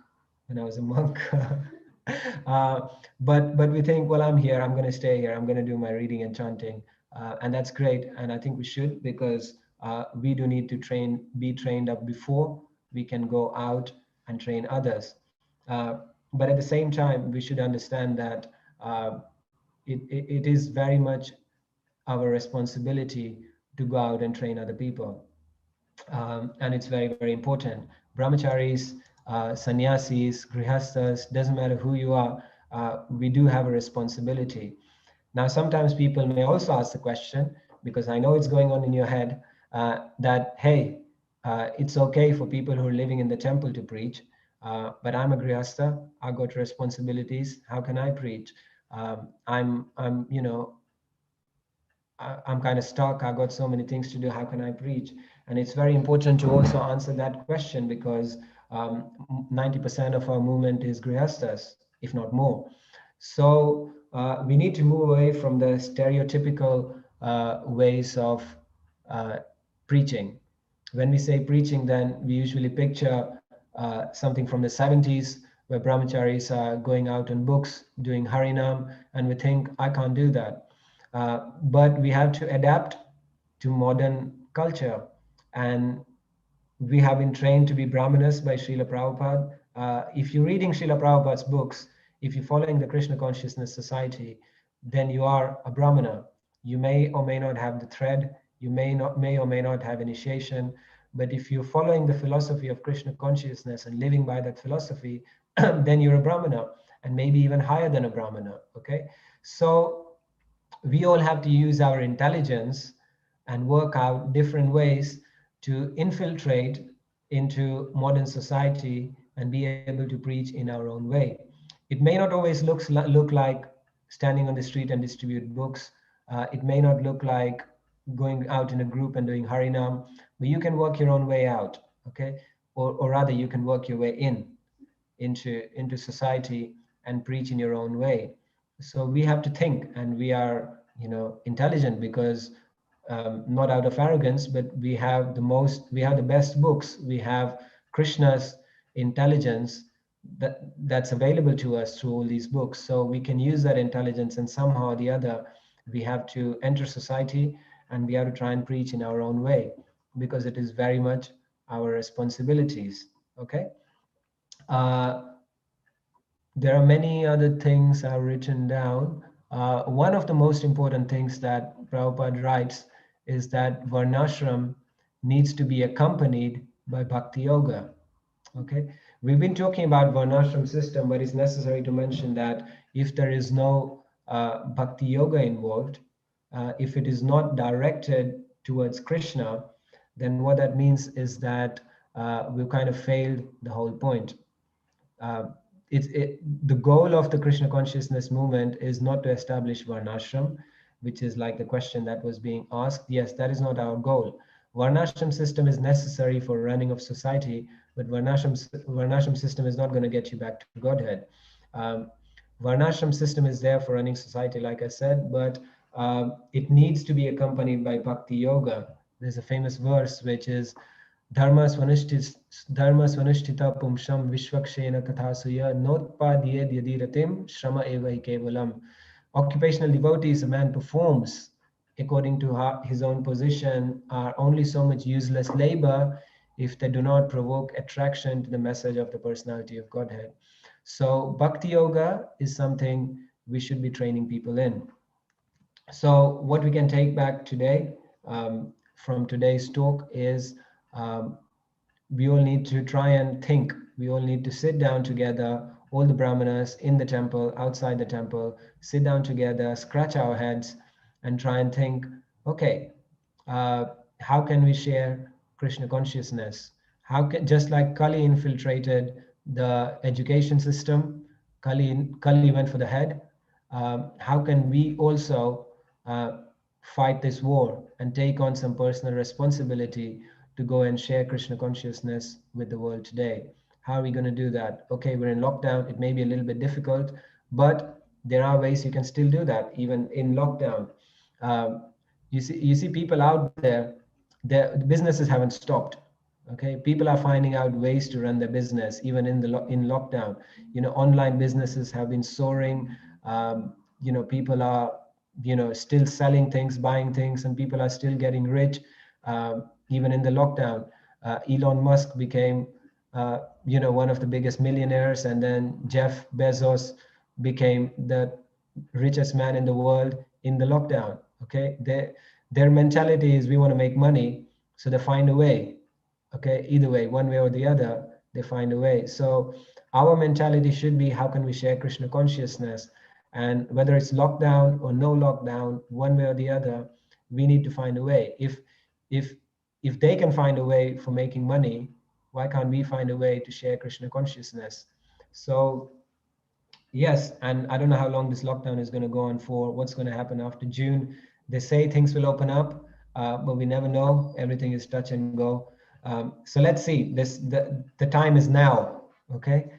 but we think, well, I'm here, I'm going to stay here, I'm going to do my reading and chanting, and that's great, and I think we should, because we do need to be trained up before we can go out and train others. But at the same time, we should understand that it is very much our responsibility to go out and train other people. And it's very, very important. Brahmacharis, sannyasis, grihasthas, doesn't matter who you are, we do have a responsibility. Now, sometimes people may also ask the question, because I know it's going on in your head, that, hey, it's okay for people who are living in the temple to preach, but I'm a grihastha, I've got responsibilities, how can I preach? I'm kind of stuck, I've got so many things to do, how can I preach? And it's very important to also answer that question, because 90% of our movement is grihasthas, if not more. So we need to move away from the stereotypical ways of preaching. When we say preaching, then we usually picture something from the 70s, where brahmacharis are going out on books, doing harinam, and we think, I can't do that. But we have to adapt to modern culture. And we have been trained to be brahmanas by Srila Prabhupada. If you're reading Srila Prabhupada's books, if you're following the Krishna Consciousness Society, then you are a brahmana. You may or may not have the thread, you may or may not have initiation, but if you're following the philosophy of Krishna consciousness and living by that philosophy, then you're a brahmana, and maybe even higher than a brahmana. Okay, so we all have to use our intelligence and work out different ways to infiltrate into modern society and be able to preach in our own way. It may not always look like standing on the street and distribute books. It may not look like going out in a group and doing harinam, but you can work your own way out, okay? Or rather, you can work your way into society and preach in your own way. So we have to think, and we are, intelligent, because not out of arrogance, but we have the best books. We have Krishna's intelligence that's available to us through all these books. So we can use that intelligence, and somehow or the other, we have to enter society and we have to try and preach in our own way, because it is very much our responsibilities. Okay. There are many other things I've written down. One of the most important things that Prabhupada writes is that Varnashram needs to be accompanied by Bhakti Yoga. Okay, we've been talking about Varnashram system, but it's necessary to mention that if there is no Bhakti Yoga involved, if it is not directed towards Krishna, then what that means is that we've kind of failed the whole point. The goal of the Krishna consciousness movement is not to establish Varnashram, which is like the question that was being asked. Yes, that is not our goal. Varnashram system is necessary for running of society, but Varnashram system is not going to get you back to Godhead. Varnashram system is there for running society, like I said, but it needs to be accompanied by Bhakti Yoga. There's a famous verse which is Dharma svanushtita pumsham vishvakshena kathasuya notpadyed yadiratim shrama eva kevalam. Occupational devotees, a man performs according to his own position, are only so much useless labor if they do not provoke attraction to the message of the personality of Godhead. So Bhakti Yoga is something we should be training people in. So what we can take back today from today's talk is we all need to try and think. We all need to sit down together, all the brahmanas in the temple, outside the temple, sit down together, scratch our heads, and try and think, okay, how can we share Krishna consciousness? How can, just like Kali infiltrated the education system, Kali went for the head. How can we also fight this war and take on some personal responsibility to go and share Krishna consciousness with the world today? How are we going to do that? Okay, we're in lockdown. It may be a little bit difficult, but there are ways you can still do that even in lockdown. You see people out there, their businesses haven't stopped. Okay, people are finding out ways to run their business even in in lockdown. Online businesses have been soaring. People are still selling things, buying things, and people are still getting rich even in the lockdown. Elon Musk became one of the biggest millionaires, and then Jeff Bezos became the richest man in the world in the lockdown. Okay, their mentality is we want to make money, so they find a way. Okay, either way, one way or the other, they find a way. So our mentality should be, how can we share Krishna consciousness? And whether it's lockdown or no lockdown, one way or the other, we need to find a way. If they can find a way for making money, why can't we find a way to share Krishna consciousness? So yes, and I don't know how long this lockdown is going to go on for, what's going to happen after June. They say things will open up, but we never know. Everything is touch and go. So let's see. The time is now. Okay.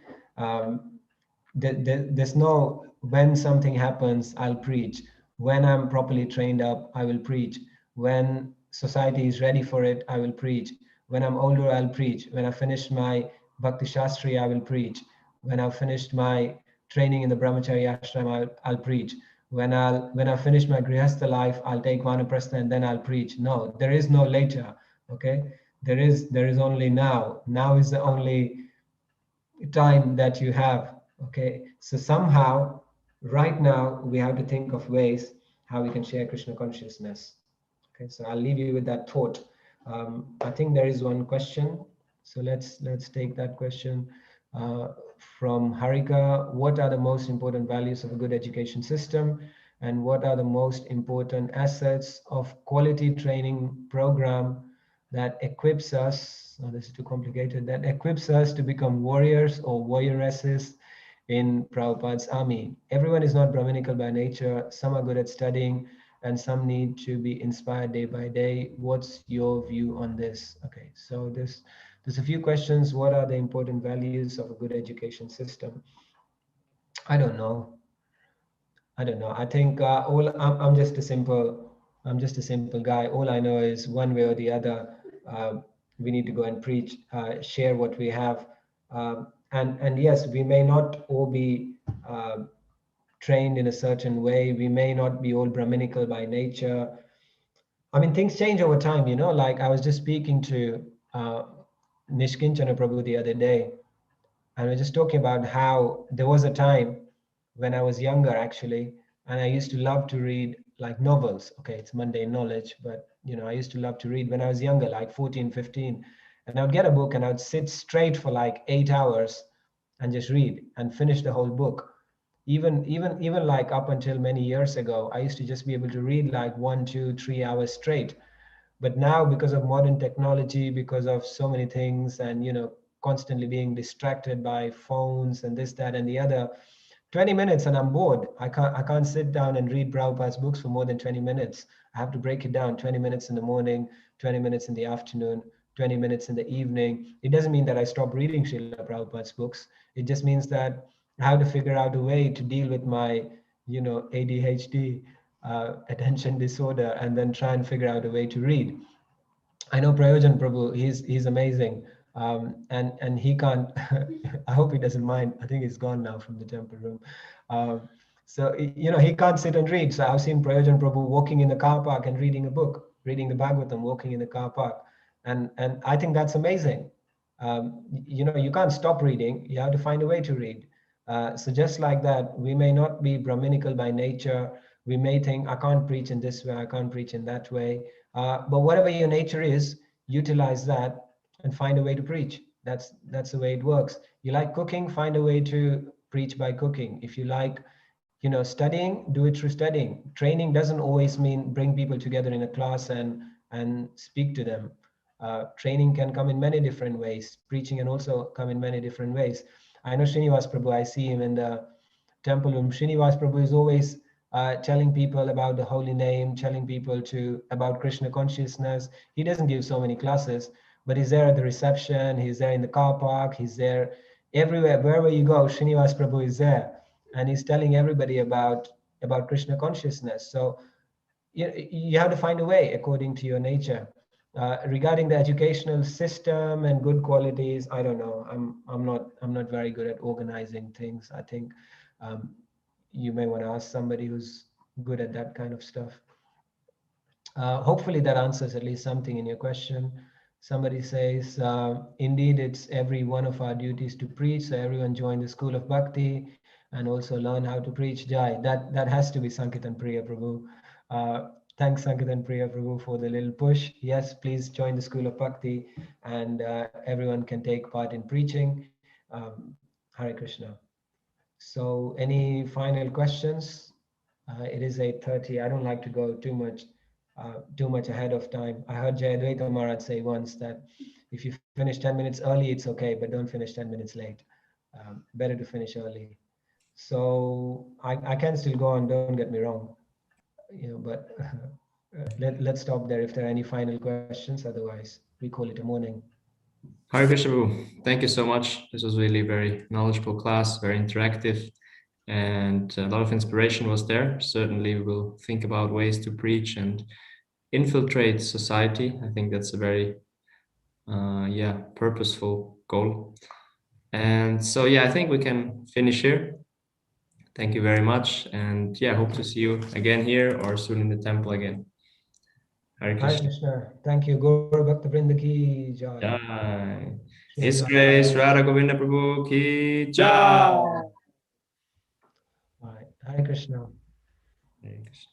There's no when something happens, I'll preach. When I'm properly trained up, I will preach. When society is ready for it, I will preach. When I'm older, I'll preach. When I finish my Bhakti Shastri, I will preach. When I've finished my training in the Brahmacharya ashram, I'll preach. When I finish my Grihastha life, I'll take Vanaprastha and then I'll preach. No, there is no later. Okay, there is only now. Now is the only time that you have. Okay, so somehow right now we have to think of ways how we can share Krishna consciousness. Okay, so I'll leave you with that thought. I think there is one question, so let's take that question from Harika. What are the most important values of a good education system, and what are the most important assets of quality training program that equips us, oh, this is too complicated, that equips us to become warriors or warrioresses in Prabhupada's army? Everyone is not Brahminical by nature. Some are good at studying, and some need to be inspired day by day. What's your view on this? Okay, so there's a few questions. What are the important values of a good education system? I don't know. I think I'm just a simple guy. All I know is one way or the other, we need to go and preach, share what we have, and yes, we may not all be trained in a certain way. We may not be all Brahminical by nature. I mean, things change over time, like I was just speaking to Nishkinchana Prabhu the other day, and we're just talking about how there was a time when I was younger, actually, and I used to love to read like novels. Okay, it's mundane knowledge, but I used to love to read when I was younger, like 14, 15, and I would get a book and I would sit straight for like 8 hours and just read and finish the whole book. Even like up until many years ago, I used to just be able to read like 1, 2, 3 hours straight. But now, because of modern technology, because of so many things, and constantly being distracted by phones and this, that, and the other, 20 minutes and I'm bored. I can't sit down and read Prabhupada's books for more than 20 minutes. I have to break it down: 20 minutes in the morning, 20 minutes in the afternoon, 20 minutes in the evening. It doesn't mean that I stop reading Srila Prabhupada's books. It just means that I have to figure out a way to deal with my ADHD, attention disorder, and then try and figure out a way to read. I know Prayojan Prabhu, he's amazing. And he can't, I hope he doesn't mind. I think he's gone now from the temple room. So, he can't sit and read. So I've seen Prayojan Prabhu walking in the car park and reading a book, reading the Bhagavatam, walking in the car park. And I think that's amazing. You can't stop reading. You have to find a way to read. So just like that, we may not be Brahminical by nature. We may think, I can't preach in this way, I can't preach in that way. But whatever your nature is, utilize that and find a way to preach. That's the way it works. You like cooking, find a way to preach by cooking. If you like, studying, do it through studying. Training doesn't always mean bring people together in a class and speak to them. Training can come in many different ways. Preaching can also come in many different ways. I know Srinivas Prabhu, I see him in the temple room. Srinivas Prabhu is always telling people about the holy name, telling people about Krishna consciousness. He doesn't give so many classes, but he's there at the reception, he's there in the car park, he's there everywhere. Wherever you go, Srinivas Prabhu is there. And he's telling everybody about Krishna consciousness. So you have to find a way according to your nature. Regarding the educational system and good qualities, I don't know. I'm not very good at organizing things. I think you may want to ask somebody who's good at that kind of stuff. Hopefully that answers at least something in your question. Somebody says, indeed, it's every one of our duties to preach. So everyone join the school of bhakti and also learn how to preach Jai. That has to be Sankirtan Priya Prabhu. Thanks, Sankirtan Priya Prabhu, for the little push. Yes, please join the school of bhakti, and everyone can take part in preaching. Hare Krishna. So any final questions? It is 8:30. I don't like to go too much ahead of time. I heard Jayadvaita Maharaj say once that if you finish 10 minutes early, it's okay, but don't finish 10 minutes late. Better to finish early. So I can still go on, don't get me wrong, but let's stop there if there are any final questions. Otherwise, we call it a morning. Hare Krishna Prabhu, thank you so much. This was really very knowledgeable class, very interactive, and a lot of inspiration was there. Certainly, we will think about ways to preach and infiltrate society. I think that's a very, purposeful goal. And so, I think we can finish here. Thank you very much, and hope to see you again here or soon in the temple again. Hare Hare Krishna. Krishna. Thank you. Gaur Bhakta Vrinda ki jai. Jai. His Grace Radha Govinda Prabhu ki jai. All right. Hare Krishna. Hare Krishna.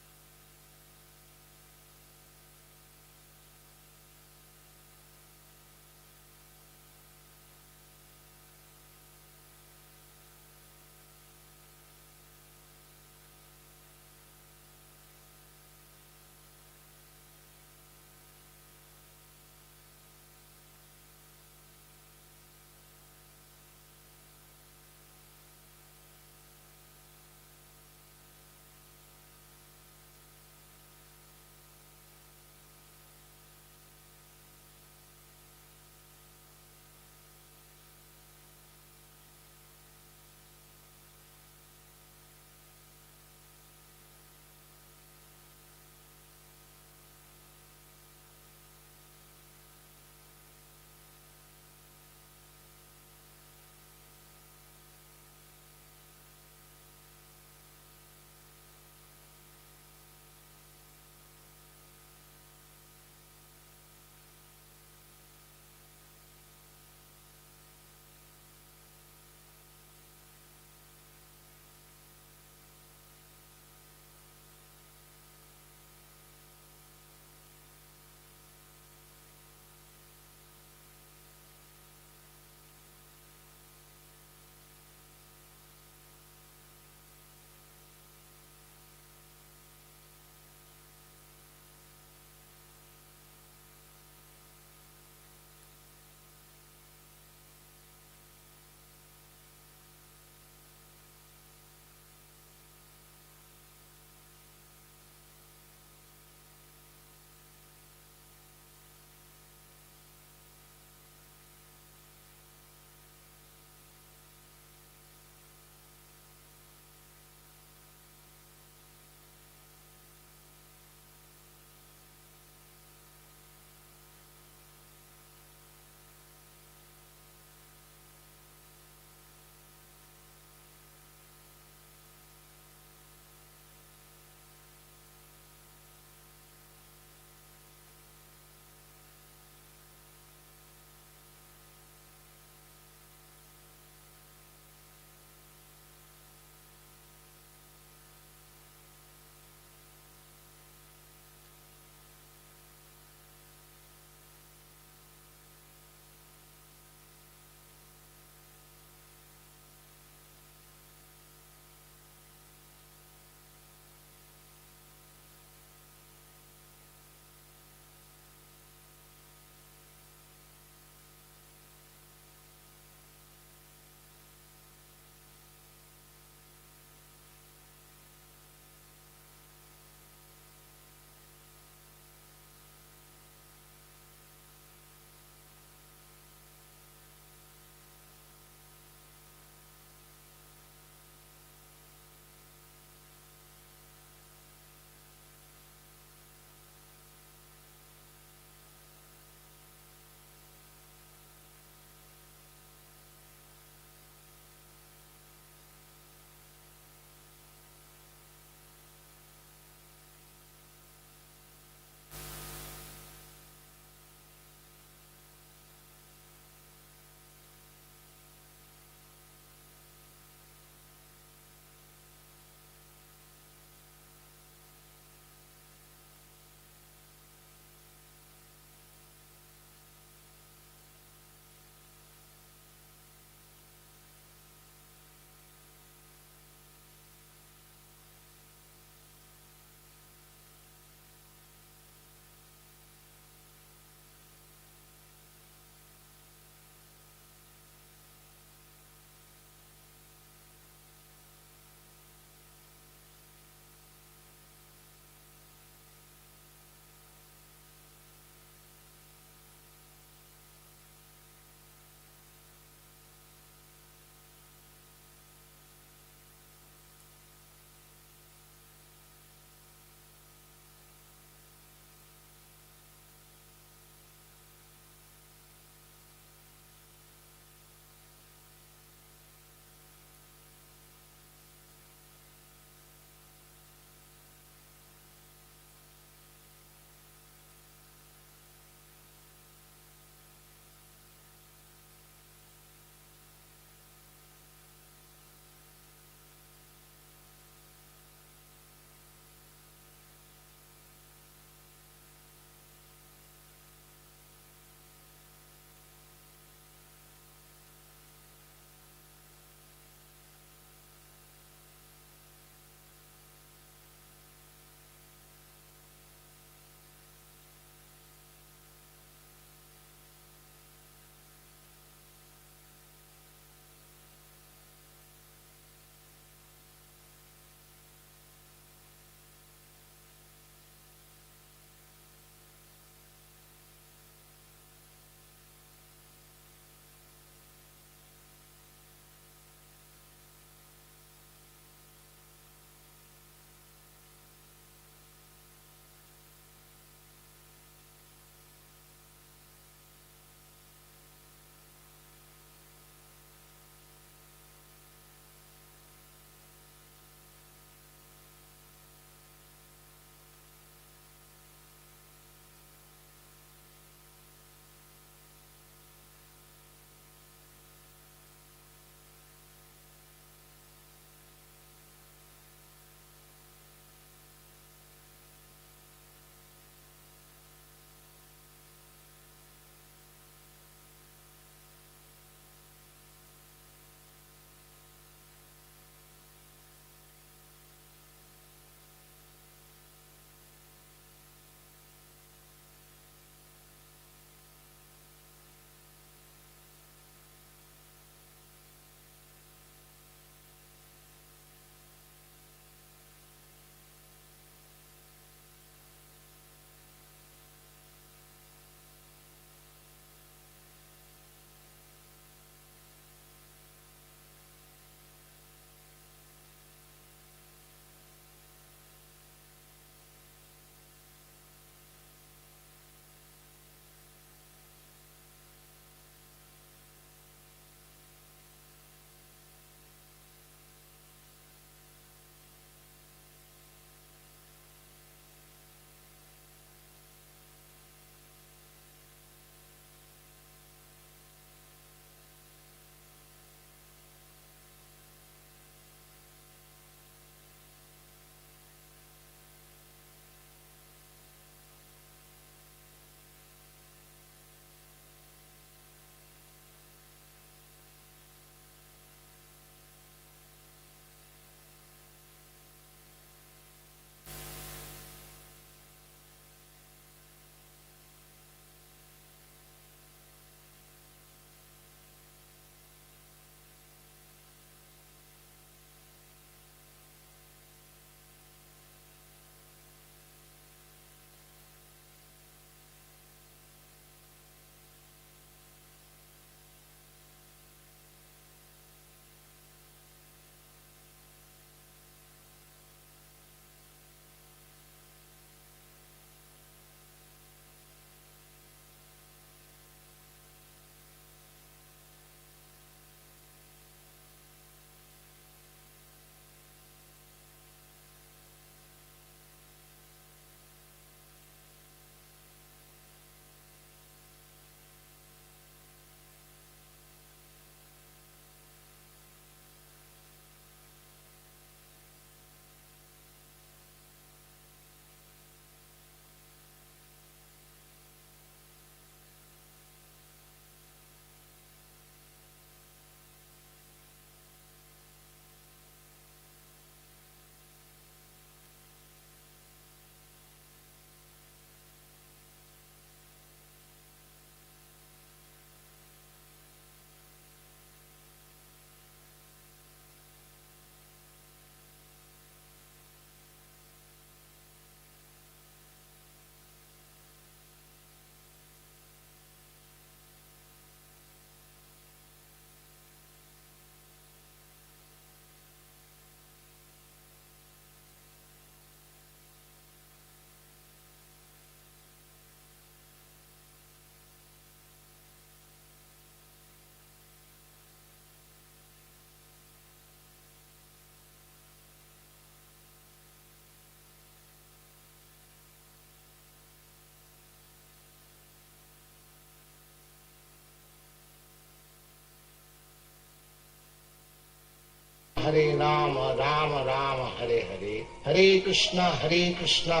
Hare Rama, Rama Rama, Hare Hare, Hare Krishna, Krishna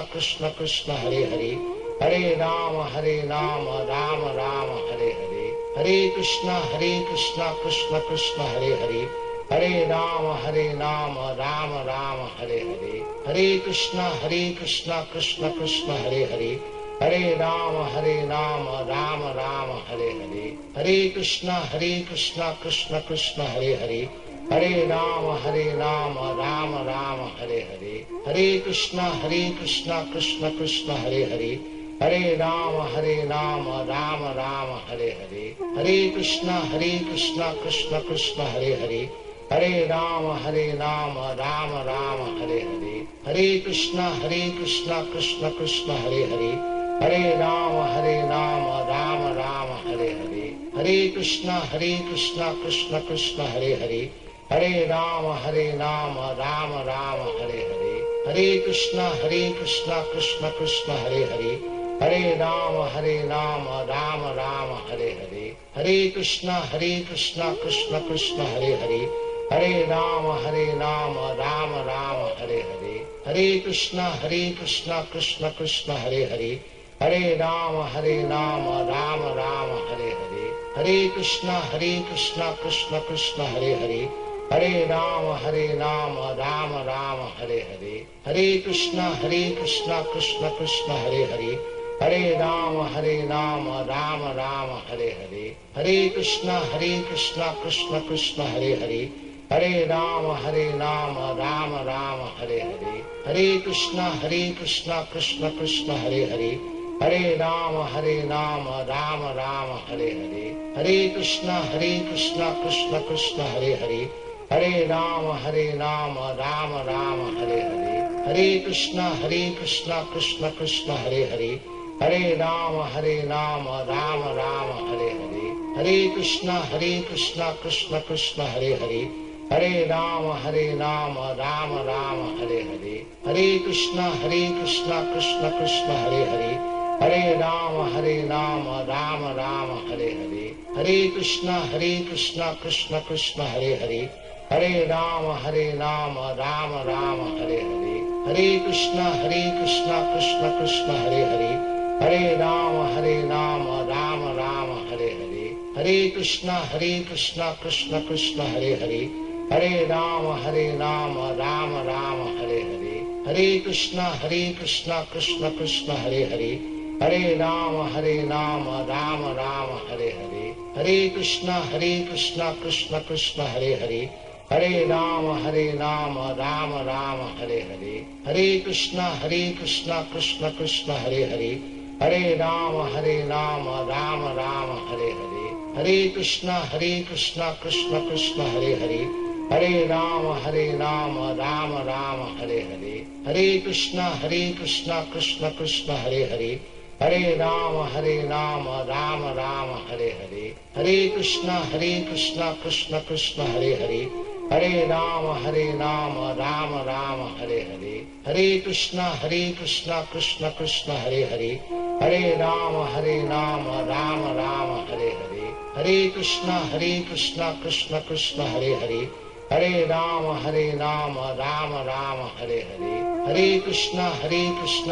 Krishna, Hare Hare, Hare Rama, Rama Rama, Hare Hare, Hare Krishna, Krishna Krishna, Hare Hare, Hare Rama, Rama Rama, Hare Hare, Hare Krishna, Krishna Krishna, Hare Hare, Hare Rama, Rama Rama, Hare Hare, Hare Krishna, Krishna Krishna, Hare Hare, Hare Rama, Rama Rama, Hare Hare, Hare Krishna, Krishna Krishna, Hare Hare, Hare Rama, Rama Rama, Hare Hare, Hare Krishna, Krishna Krishna, Hare Hare, Hare Rama, Rama Rama, Hare Hare, Hare Krishna, Krishna Krishna, Hare Hare, Hare Rama, Rama Rama, Hare Hare, Hare Krishna, Krishna Krishna, Hare Hare, Hare Rama, Rama Rama, Hare Hare, Hare Krishna, Krishna Krishna, Hare Hare, Hare Rama, Rama Rama, Hare Hare, Hare Krishna, Krishna Krishna, Hare Hare, Hare Rama, Rama Rama, Hare Hare, Hare Krishna, Krishna Krishna, Hare Hare, Hare Rama, Rama Rama, Hare Hare, Hare Krishna, Krishna Krishna, Hare Hare, Hare Rama, Rama Rama, Hare Hare, Hare Krishna, Krishna Krishna, Hare Hare, Hare Rama, Rama Rama, Hare Hare, Hare Krishna, Krishna Krishna, Hare Hare, Hare Rama, Rama Rama, Hare Hare, Hare Krishna, Krishna Krishna, Hare Hare, Hare Rama, Rama Rama, Hare Hare, Hare Krishna, Krishna Krishna, Hare Hare, Hare Rama, Rama Rama, Hare Hare, Hare Krishna, Krishna Krishna, Hare Hare, Hare Rama, Rama Rama, Hare Hare, Hare Krishna, Krishna Krishna, Hare Hare, Hare Rama, Rama Rama, Hare Hare, Hare Krishna, Krishna Krishna, Hare Hare, Hare Rama, Rama Rama, Hare Hare, Hare Krishna, Krishna Krishna, Hare Hare, Hare Rama, Rama Rama, Hare Hare, Hare Krishna, Krishna Krishna, Hare Hare, Hare Rama, Rama Rama, Hare Hare, Hare Krishna, Krishna Krishna, Hare Hare, Hare Rama, Rama Rama, Hare Hare, Hare Krishna, Krishna Krishna, Hare Hare, Hare Rama, Rama Rama, Hare Hare, Hare Krishna, Krishna Krishna, Hare Hare, Hare Rama, Rama Rama, Hare Hare, Hare Krishna, Krishna Krishna, Hare Hare, Hare Rama, Rama Rama, Hare Hare, Hare Krishna, Krishna Krishna, Hare Hare, Hare Rama, Rama Rama, Hare Hare, Hare Krishna, Krishna Krishna, Hare Hare, Hare Rama, Rama Rama, Hare Hare, Hare Krishna, Krishna Krishna, Hare Hare, Hare Rama, Rama Rama, Hare Hare, Hare Krishna, Krishna Krishna, Hare Hare, Hare Rama, Rama Rama, Hare Hare, Hare Krishna,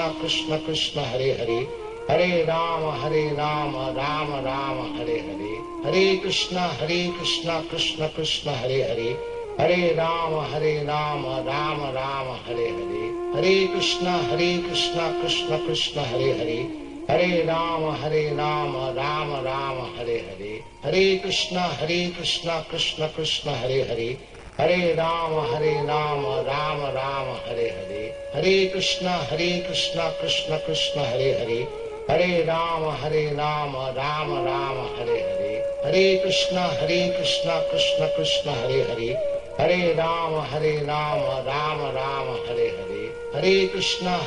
Krishna Krishna, Hare Hare, Hare Rama, Rama Rama, Hare Hare, Hare Krishna, Krishna Krishna, Hare Hare, Hare Rama, Rama Rama, Hare Hare, Hare Krishna, Krishna Krishna, Hare Hare, Hare Rama, Rama Rama, Hare Hare, Hare Krishna, Krishna Krishna, Hare Hare, Hare Rama, Rama Rama, Hare Hare, Hare Krishna, Krishna Krishna, Hare Hare, Hare Rama, Rama Rama, Hare Hare, Hare Krishna, Krishna Krishna, Hare Hare, Hare Rama, Rama Rama, Hare Hare, Hare Krishna, Krishna Krishna, Hare Hare, Hare Rama, Rama Rama, Hare Hare, Hare Krishna,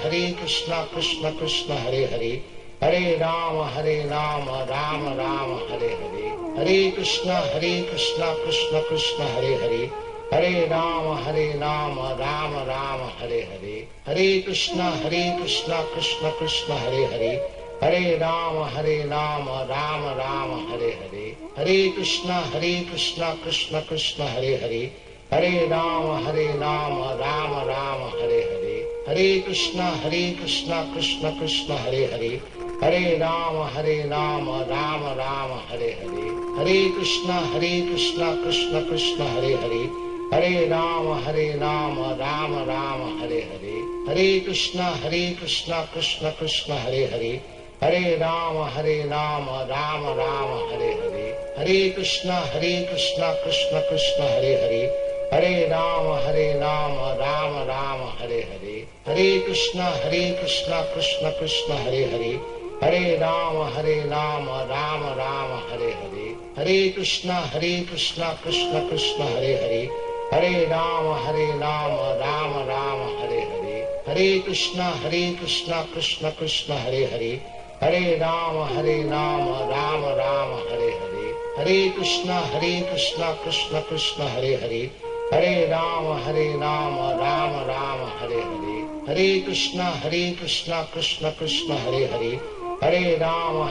Krishna Krishna, Hare Hare, Hare Rama, Rama Rama, Hare Hare, Hare Krishna, Krishna Krishna, Hare Hare, Hare Rama, Rama Rama, Hare Hare, Hare Krishna, Krishna Krishna, Hare Hare, Hare Rama, Rama Rama, Hare Hare, Hare Krishna, Krishna Krishna, Hare Hare, Hare Rama, Rama Rama, Hare Hare. Hare Krishna, Krishna Krishna, Hare Hare. Hare Rama, Rama Rama, Hare Hare. Hare Krishna, Krishna Krishna, Hare Hare. Hare Rama, Rama Rama, Hare Hare. Hare Krishna, Krishna Krishna, Hare Hare. Hare Rama, Rama Rama, Hare Hare. Hare Krishna, Krishna Krishna, Hare Hare. Hare Rama, Rama Rama, Hare Hare. Hare Krishna, Krishna Krishna, Hare Hare. Hare Rama, Rama Rama, Hare Hare. Hare Krishna, Krishna Krishna, Hare Hare. Hare Rama, Rama Rama, Hare Hare. Hare Krishna, Krishna Krishna, Hare Hare. Hare Rama, Rama Rama, Hare Hare. Hare Krishna, Krishna Krishna, Hare Hare. Hare Rama, Rama Rama, Hare Hare. Hare Krishna, Krishna Krishna, Hare Hare. Hare Rama,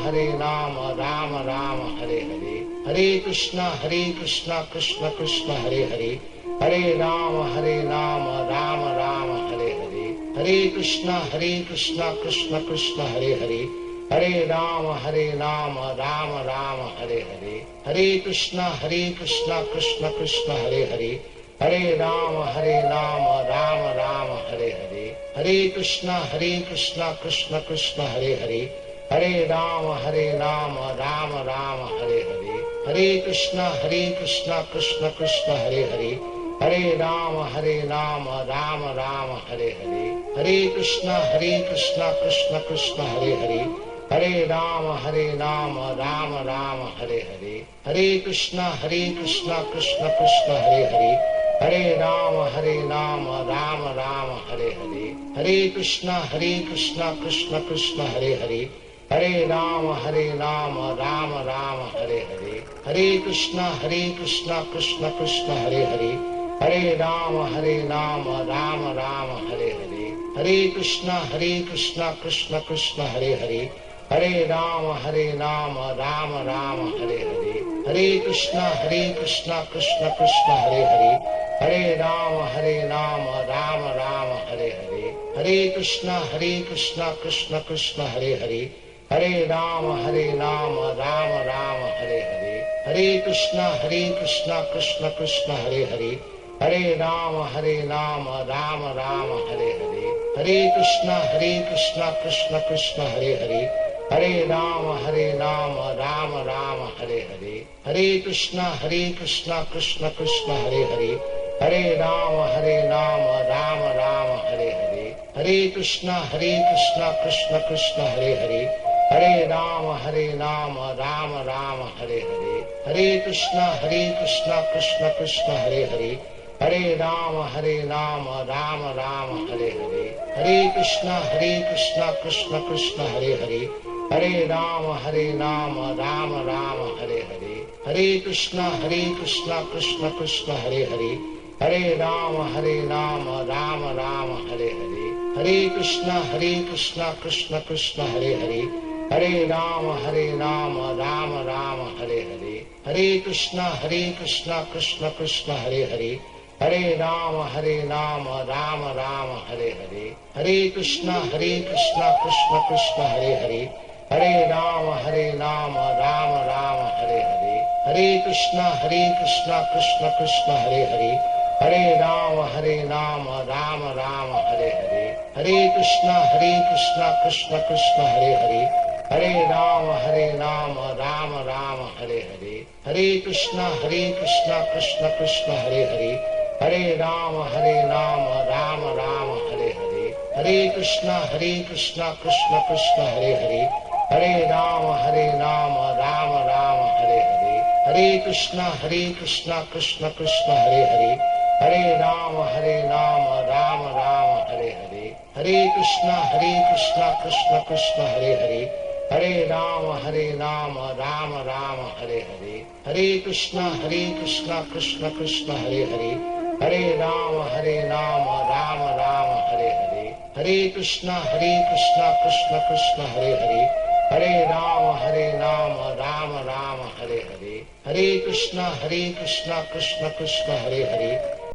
Rama Rama, Hare Hare. Hare Krishna, Krishna Krishna, Hare Hare. Hare Rama, Rama Rama, Hare Hare. Hare Krishna, Krishna Krishna, Hare Hare. Hare Rama, Rama Rama, Hare Hare. Hare Krishna, Krishna Krishna, Hare Hare. Hare Rama, Rama Rama, Hare Hare. Hare Krishna, Krishna Krishna, Hare Hare. Hare Rama, Rama Rama, Hare Hare. Hare Krishna, Krishna Krishna, Hare Hare. Hare Rama, Rama Rama, Hare Hare. Hare Krishna, Krishna Krishna, Hare Hare. Hare Rama, Rama Rama, Hare Hare. Hare Krishna, Krishna Krishna, Hare Hare. Hare Rama, Rama Rama, Hare Hare. Hare Krishna, Krishna Krishna, Hare Hare. Hare Rama, Rama Rama, Hare Hare. Hare Krishna, Krishna Krishna, Hare Hare. Hare Rama, Rama Rama, Hare Hare. Hare Krishna, Krishna Krishna, Hare Hare. Hare Rama, Rama Rama, Hare Hare. Hare Krishna, Krishna Krishna, Hare Hare. Hare Rama, Rama Rama, Hare Hare. Hare Krishna, Krishna Krishna, Hare Hare. Hare Rama, Rama Rama, Hare Hare. Hare Krishna, Krishna Krishna, Hare Hare. Hare Rama, Rama Rama, Hare Hare. Hare Krishna, Krishna Krishna, Hare Hare. Hare Rama, Rama Rama, Hare Hare. Hare Krishna, Krishna Krishna, Hare Hare. Hare Rama, Rama Rama, Hare Hare. Hare Krishna, Krishna Krishna, Hare Hare. Hare Rama, Rama Rama, Hare Hare. Hare Krishna, Krishna Krishna, Hare Hare. Hare Rama, Rama Rama, Hare Hare. Hare Krishna, Krishna Krishna, Hare Hare. Hare Rama, Rama Rama, Hare Hare. Hare Krishna, Krishna Krishna, Hare Hare. Hare Rama, Rama Rama, Hare Hare. Hare Krishna, Krishna Krishna, Hare Hare. Hare Rama, Rama Rama, Hare Hare. Hare Krishna, Krishna Krishna, Hare Hare. Hare Rama, Rama Rama, Hare Hare. Hare Krishna, Krishna Krishna, Hare Hare. Hare Rama, Rama Rama, Hare Hare. Hare Krishna, Krishna Krishna, Hare Hare. Hare Rama, Rama Rama, Hare Hare. Hare Krishna, Krishna Krishna, Hare Hare. Hare Rama, Rama Rama, Hare Hare. Hare Krishna, Krishna Krishna, Hare Hare. Hare Rama, Rama Rama, Hare Hare. Hare Krishna, Krishna Krishna, Hare Hare. Hare Rama, Rama Rama, Hare Hare. Hare Krishna, Krishna Krishna, Hare Hare. Hare Rama, Rama Rama, Hare Hare. Hare Krishna, Krishna Hare Hare. Hare Rama, Rama Rama, Hare Hare. Hare Krishna, Krishna Krishna, Hare Hare. Hare Rama, Rama Rama, Hare Hare. Hare Krishna, Krishna Krishna, Hare Hare. Hare Rama, Rama Rama, Hare Hare. Hare Krishna, Krishna Krishna, Hare Hare.